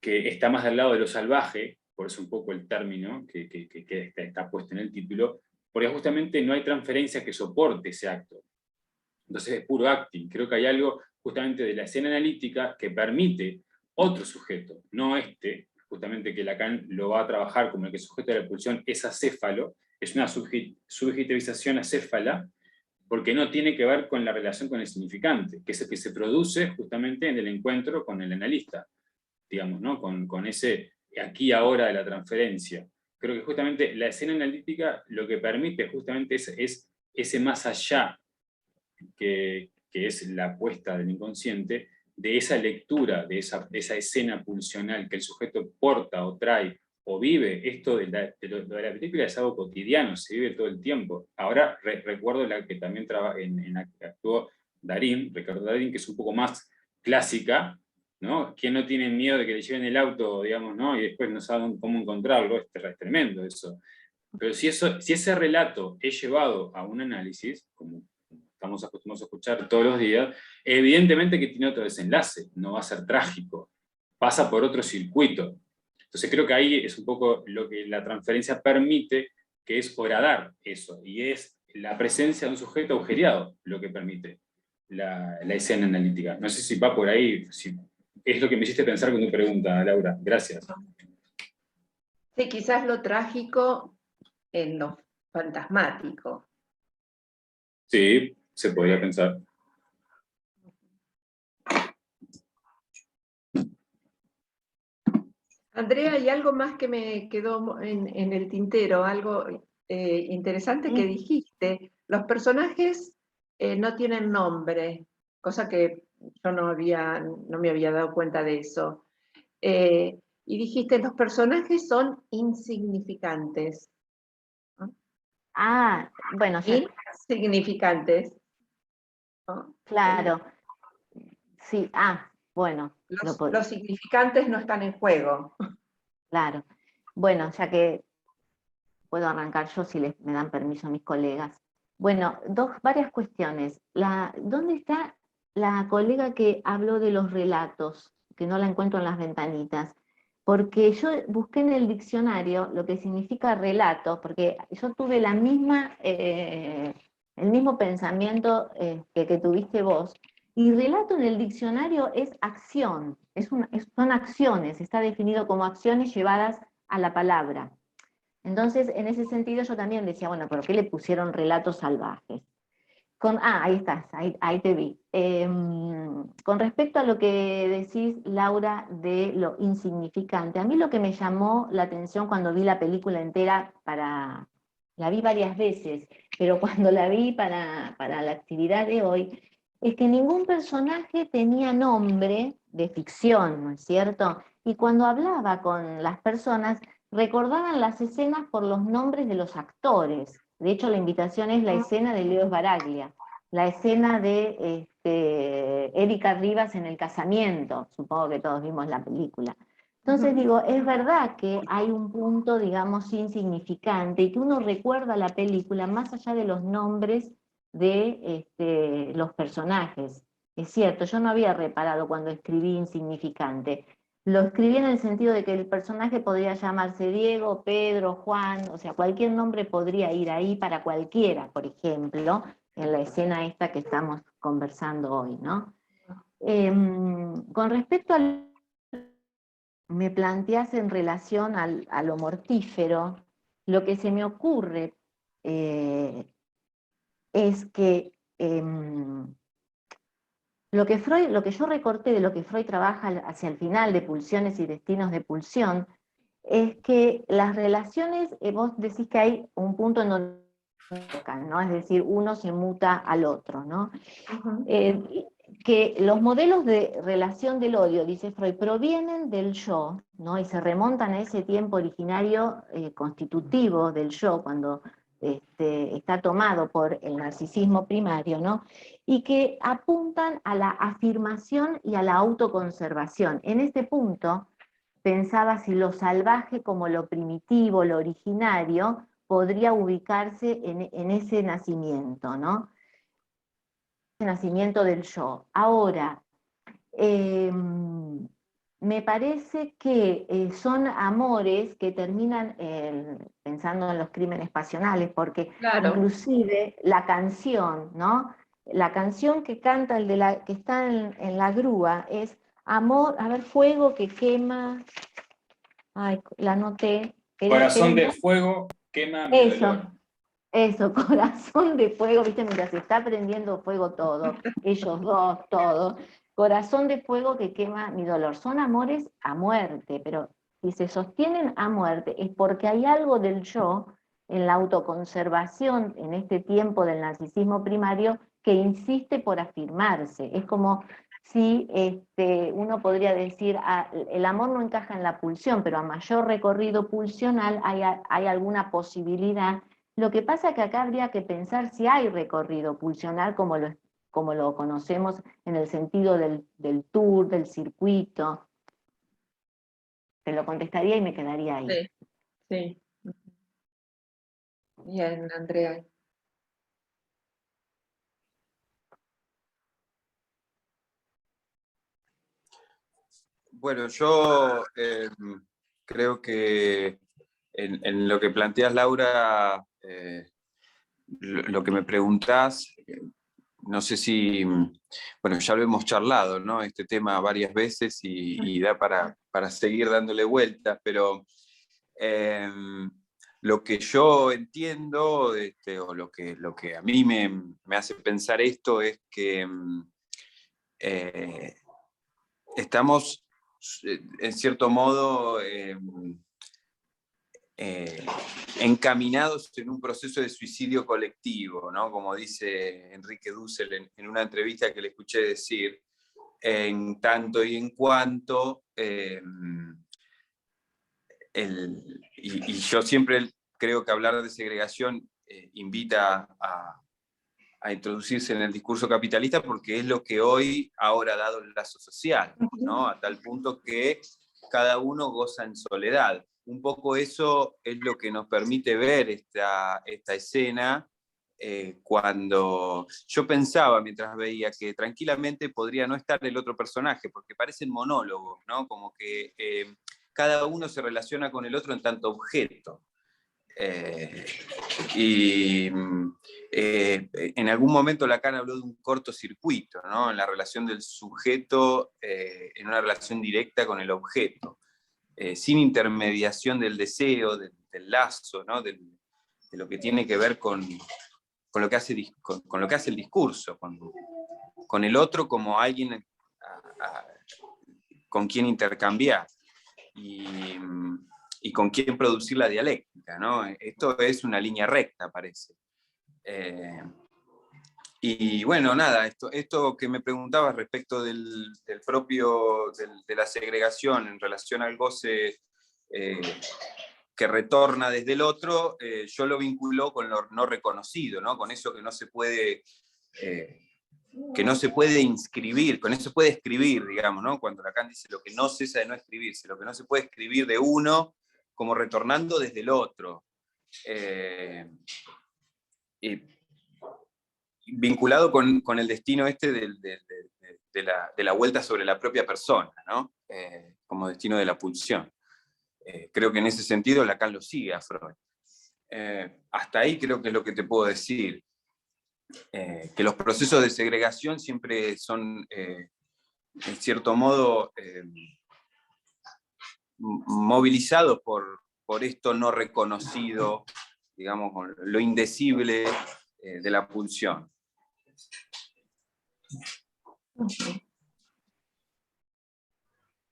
está más del lado de lo salvaje, por eso un poco el término que está puesto en el título, porque justamente no hay transferencia que soporte ese acto. Entonces es puro acting. Creo que hay algo justamente de la escena analítica que permite otro sujeto, no justamente que Lacan lo va a trabajar como el que sujeta la pulsión es acéfalo, es una subjetivización acéfala, porque no tiene que ver con la relación con el significante, que es el que se produce justamente en el encuentro con el analista, digamos, ¿no? con ese aquí ahora de la transferencia. Creo que justamente la escena analítica lo que permite justamente es ese más allá, que es la apuesta del inconsciente, de esa lectura, de esa escena pulsional que el sujeto porta o trae o vive. Esto de la película es algo cotidiano, se vive todo el tiempo. Ahora recuerdo la que también en la que actuó Darín, Ricardo Darín, que es un poco más clásica, ¿no? ¿Quién no tiene miedo de que le lleven el auto, digamos, ¿no? Y después no saben cómo encontrarlo? Es tremendo eso. Pero si ese relato es llevado a un análisis, como estamos acostumbrados a escuchar todos los días, evidentemente que tiene otro desenlace, no va a ser trágico, pasa por otro circuito. Entonces creo que ahí es un poco lo que la transferencia permite, que es horadar eso, y es la presencia de un sujeto agujereado lo que permite la escena analítica. No sé si va por ahí, si es lo que me hiciste pensar con tu pregunta, Laura. Gracias. Sí, quizás lo trágico en lo fantasmático. Sí, se podría pensar. Andrea, hay algo más que me quedó en el tintero, algo interesante que dijiste. Los personajes no tienen nombre, cosa que yo no me había dado cuenta de eso. Y dijiste, los personajes son insignificantes. ¿No? Ah, bueno, insignificantes. ¿No? Claro. Sí, bueno. Los significantes no están en juego. Claro. Bueno, ya que puedo arrancar yo si me dan permiso mis colegas. Bueno, varias cuestiones. ¿Dónde está la colega que habló de los relatos? Que no la encuentro en las ventanitas. Porque yo busqué en el diccionario lo que significa relato, porque yo tuve el mismo pensamiento que tuviste vos. Y relato en el diccionario es acción, son acciones, está definido como acciones llevadas a la palabra. Entonces, en ese sentido yo también decía, bueno, ¿por qué le pusieron relatos salvajes? Ahí estás, ahí te vi. Con respecto a lo que decís, Laura, de lo insignificante, a mí lo que me llamó la atención cuando vi la película entera, la vi varias veces, pero cuando la vi para la actividad de hoy, es que ningún personaje tenía nombre de ficción, ¿no es cierto? Y cuando hablaba con las personas, recordaban las escenas por los nombres de los actores. De hecho, la invitación es la escena de Leo Sbaraglia. la escena de Erika Rivas en el casamiento, supongo que todos vimos la película. Entonces digo, es verdad que hay un punto, digamos, insignificante y que uno recuerda la película más allá de los nombres de los personajes. Es cierto, yo no había reparado cuando escribí insignificante. Lo escribí en el sentido de que el personaje podría llamarse Diego, Pedro, Juan, o sea, cualquier nombre podría ir ahí para cualquiera, por ejemplo, en la escena esta que estamos conversando hoy, ¿no? Con respecto al... me planteas en relación a lo mortífero, lo que se me ocurre es que lo que yo recorté de lo que Freud trabaja hacia el final de Pulsiones y Destinos de Pulsión, es que las relaciones, vos decís que hay un punto en donde tocan, ¿no? Es decir, uno se muta al otro, ¿no? Que los modelos de relación del odio, dice Freud, provienen del yo, ¿no? Y se remontan a ese tiempo originario constitutivo del yo, cuando está tomado por el narcisismo primario, ¿no? Y que apuntan a la afirmación y a la autoconservación. En este punto pensaba si lo salvaje como lo primitivo, lo originario, podría ubicarse en ese nacimiento, ¿no? Ese nacimiento del yo. Ahora, me parece que son amores que terminan pensando en los crímenes pasionales, porque Claro. inclusive la canción, ¿no? La canción que canta que está en la grúa es amor, a ver, fuego que quema, ay, la anoté. Corazón de fuego quema mi dolor. Eso, corazón de fuego, viste, mientras se está prendiendo fuego todo, ellos dos, todo. Corazón de fuego que quema mi dolor. Son amores a muerte, pero si se sostienen a muerte es porque hay algo del yo en la autoconservación en este tiempo del narcisismo primario que insiste por afirmarse. Es como si uno podría decir, el amor no encaja en la pulsión, pero a mayor recorrido pulsional hay alguna posibilidad. Lo que pasa es que acá habría que pensar si hay recorrido pulsional como lo conocemos en el sentido del tour, del circuito. Te lo contestaría y me quedaría ahí. Sí, sí. Bien, Andrea. Bueno, yo creo que en lo que planteas, Laura, lo que me preguntás, no sé si, bueno, ya lo hemos charlado, ¿no? Este tema varias veces y da para seguir dándole vueltas, pero lo que yo entiendo, o lo que a mí me hace pensar esto es que estamos, en cierto modo, encaminados en un proceso de suicidio colectivo, ¿no? Como dice Enrique Dussel en una entrevista que le escuché decir, en tanto y en cuanto, y yo siempre creo que hablar de segregación invita a introducirse en el discurso capitalista porque es lo que hoy ahora ha dado el lazo social, ¿no? A tal punto que cada uno goza en soledad. Un poco eso es lo que nos permite ver esta escena cuando yo pensaba mientras veía que tranquilamente podría no estar el otro personaje, porque parecen monólogos, ¿no? Como que cada uno se relaciona con el otro en tanto objeto. En algún momento Lacan habló de un cortocircuito, ¿no? En la relación del sujeto en una relación directa con el objeto, sin intermediación del deseo, del lazo, ¿no? De lo que tiene que ver con lo que hace el discurso, con el otro como alguien con quien intercambiar y con quien producir la dialéctica, ¿no? Esto es una línea recta, parece. Y bueno, nada, esto que me preguntabas respecto de la segregación en relación al goce que retorna desde el otro, yo lo vinculo con lo no reconocido, ¿no? Con eso que no se puede que no se puede inscribir, con eso se puede escribir, digamos, ¿no? Cuando Lacan dice lo que no cesa de no escribirse, lo que no se puede escribir de uno, como retornando desde el otro. Y vinculado con el destino este de la vuelta sobre la propia persona, ¿no? Como destino de la pulsión. Creo que en ese sentido Lacan lo sigue a Freud. Hasta ahí creo que es lo que te puedo decir. Que los procesos de segregación siempre son, en cierto modo, movilizados por esto no reconocido, digamos, lo indecible de la pulsión.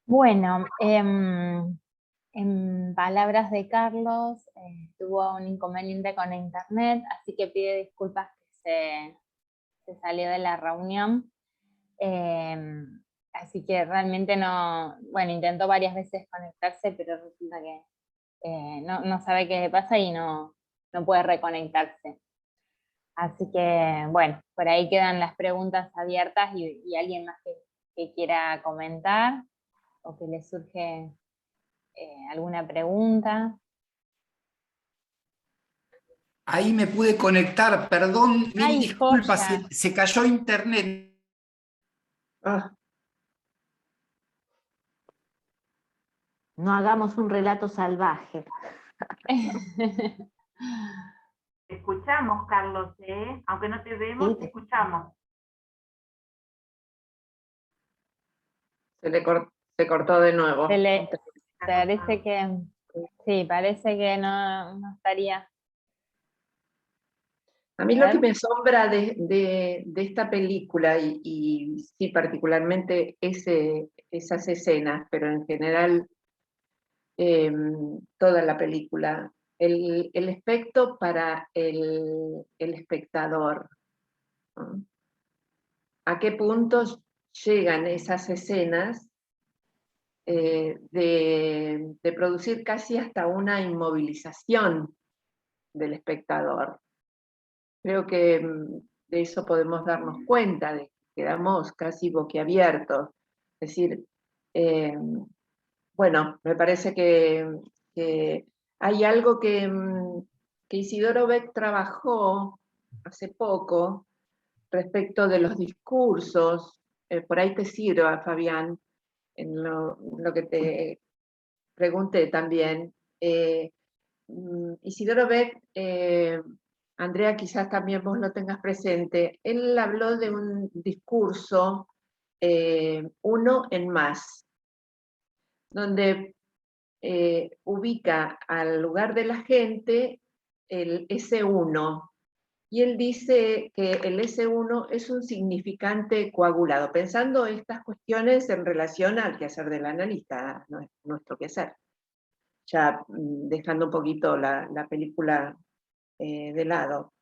Bueno, en palabras de Carlos, tuvo un inconveniente con internet, así que pide disculpas que se salió de la reunión. Así que realmente no, bueno, intentó varias veces conectarse, pero resulta que no sabe qué le pasa y no puede reconectarse. Así que, bueno, por ahí quedan las preguntas abiertas y alguien más que quiera comentar o que le surge alguna pregunta. Ahí me pude conectar, perdón, mil Ay, disculpas, joya. se cayó internet. No hagamos un relato salvaje. Te escuchamos, Carlos, aunque no te vemos, Sí. te escuchamos. Se cortó de nuevo. Parece que, sí, parece que no estaría. A mí lo que me asombra de esta película, y sí, particularmente esas escenas, pero en general toda la película, el efecto para el espectador, ¿no? ¿A qué puntos llegan esas escenas de producir casi hasta una inmovilización del espectador? Creo que de eso podemos darnos cuenta, de que quedamos casi boquiabiertos. Es decir, bueno, me parece que hay algo que Isidoro Beck trabajó hace poco respecto de los discursos. Por ahí te sirva, Fabián, en lo que te pregunté también. Isidoro Beck, Andrea, quizás también vos lo tengas presente, él habló de un discurso, uno en más, donde ubica al lugar de la gente ese uno, y él dice que el S1 es un significante coagulado, pensando estas cuestiones en relación al quehacer del analista, nuestro quehacer. Ya dejando un poquito la película de lado.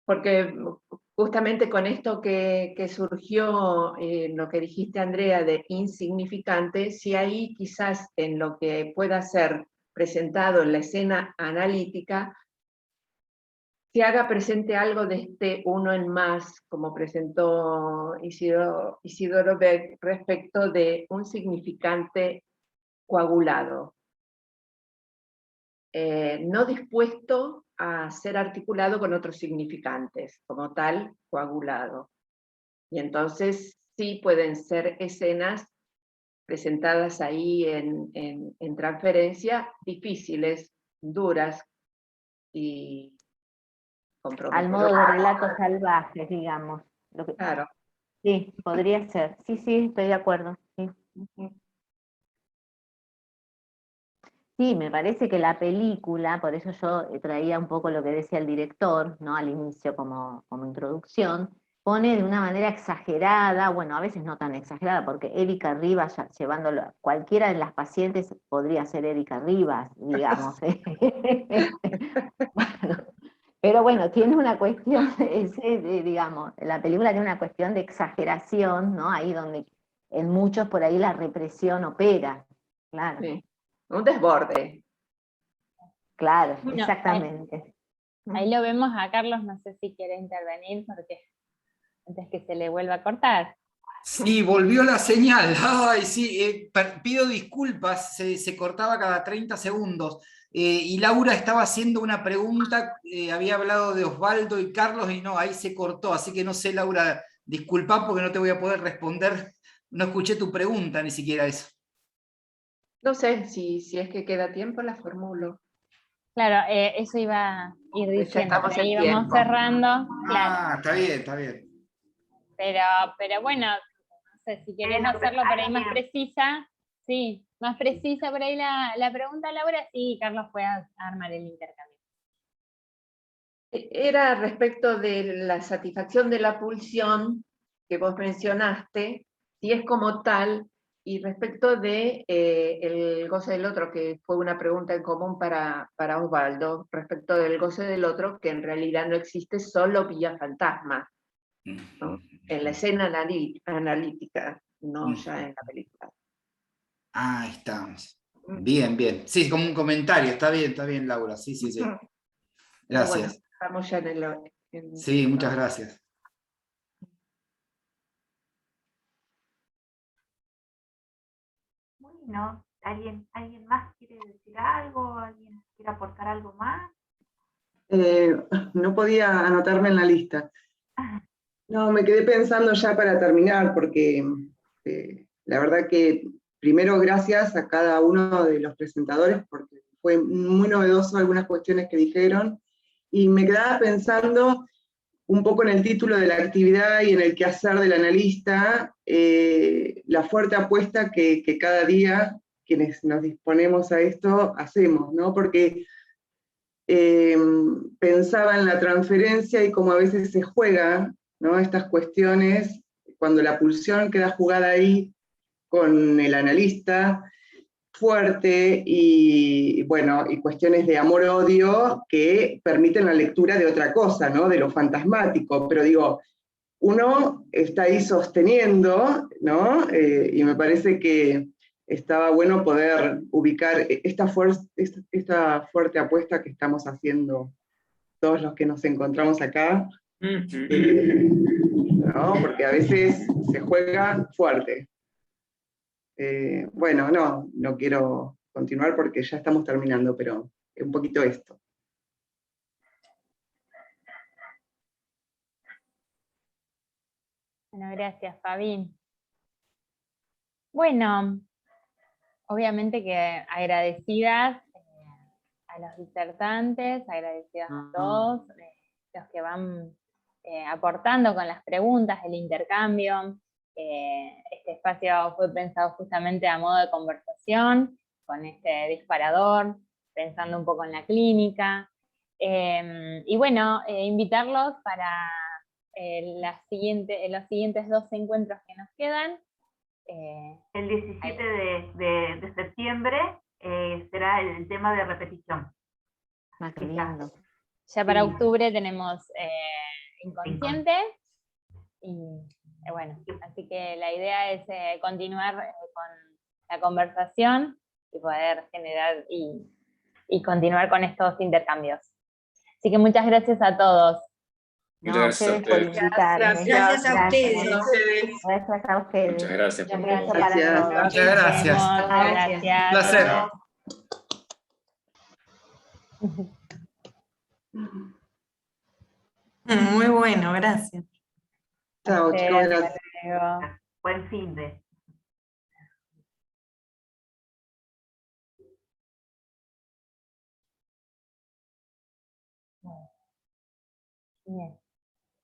Porque justamente con esto que surgió, lo que dijiste, Andrea, de insignificante, si ahí quizás en lo que pueda ser presentado en la escena analítica, se haga presente algo de este uno en más, como presentó Isidoro Beck, respecto de un significante coagulado, no dispuesto a ser articulado con otros significantes, como tal, coagulado. Y entonces sí pueden ser escenas presentadas ahí en transferencia, difíciles, duras y Al modo de relatos salvajes, digamos. Claro. Sí, podría ser. Sí, estoy de acuerdo. Sí. Sí, me parece que la película, por eso yo traía un poco lo que decía el director, ¿no? Al inicio como introducción, pone de una manera exagerada, bueno, a veces no tan exagerada, porque Erika Rivas, llevándolo, cualquiera de las pacientes podría ser Erika Rivas, digamos. Bueno, pero bueno, tiene una cuestión, digamos, la película tiene una cuestión de exageración, ¿no? Ahí donde en muchos por ahí la represión opera, claro. Sí. Un desborde. Claro, Bueno, exactamente. Ahí lo vemos a Carlos, no sé si quiere intervenir, porque antes que se le vuelva a cortar. Sí, volvió la señal. Ay, sí, pido disculpas, se cortaba cada 30 segundos. Y Laura estaba haciendo una pregunta, había hablado de Osvaldo y Carlos y no, ahí se cortó. Así que no sé, Laura, disculpa porque no te voy a poder responder. No escuché tu pregunta, ni siquiera eso. No sé, si es que queda tiempo, la formulo. Claro, eso iba a ir Pues ya diciendo, estamos por ahí en íbamos tiempo. cerrando. Claro. Ah, está bien, está bien. Pero bueno, no sé, si querés hacerlo por ahí más bien. precisa, sí, más precisa por ahí la pregunta, Laura, sí, Carlos puede armar el intercambio. Era respecto de la satisfacción de la pulsión que vos mencionaste, si es como tal, y respecto de el goce del otro, que fue una pregunta en común para Osvaldo, respecto del goce del otro, que en realidad no existe solo vía fantasma, ¿no? En la escena analítica, no ya en la película. Ah, estamos. Bien, bien. Sí, como un comentario, está bien, Laura. Sí, sí, sí. Gracias. Bueno, estamos ya Sí, muchas gracias. Bueno, ¿alguien más quiere decir algo? ¿Alguien quiere aportar algo más? No podía anotarme en la lista. No, me quedé pensando ya para terminar, porque la verdad que primero gracias a cada uno de los presentadores, porque fue muy novedoso algunas cuestiones que dijeron, y me quedaba pensando un poco en el título de la actividad y en el quehacer del analista, la fuerte apuesta que cada día quienes nos disponemos a esto hacemos, ¿no? Porque pensaba en la transferencia y cómo a veces se juegan, ¿no?, estas cuestiones, cuando la pulsión queda jugada ahí con el analista fuerte y, bueno, y cuestiones de amor-odio que permiten la lectura de otra cosa, ¿no?, de lo fantasmático, pero digo, uno está ahí sosteniendo, ¿no? Y me parece que estaba bueno poder ubicar esta fuerte apuesta que estamos haciendo todos los que nos encontramos acá, ¿no? Porque a veces se juega fuerte. Bueno, no quiero continuar porque ya estamos terminando, pero un poquito esto. Bueno, gracias, Fabi. Bueno, obviamente que agradecidas a los disertantes, agradecidas a todos los que van aportando con las preguntas, el intercambio. Este espacio fue pensado justamente a modo de conversación, con este disparador, pensando un poco en la clínica. Y bueno, invitarlos para los siguientes 2 encuentros que nos quedan. El 17 de septiembre será el tema de repetición. Qué lindo. Ya para octubre tenemos Inconsciente, y bueno, así que la idea es continuar con la conversación y poder generar y continuar con estos intercambios. Así que muchas gracias a todos. Muchas gracias a Por ustedes. invitarme. Gracias a ustedes. Gracias a ustedes. Muchas gracias por Un todo. beso para todos. Muchas gracias. Gracias. Un placer. Muy bueno, gracias. Chao, chicos, gracias. Buen fin de. Bien.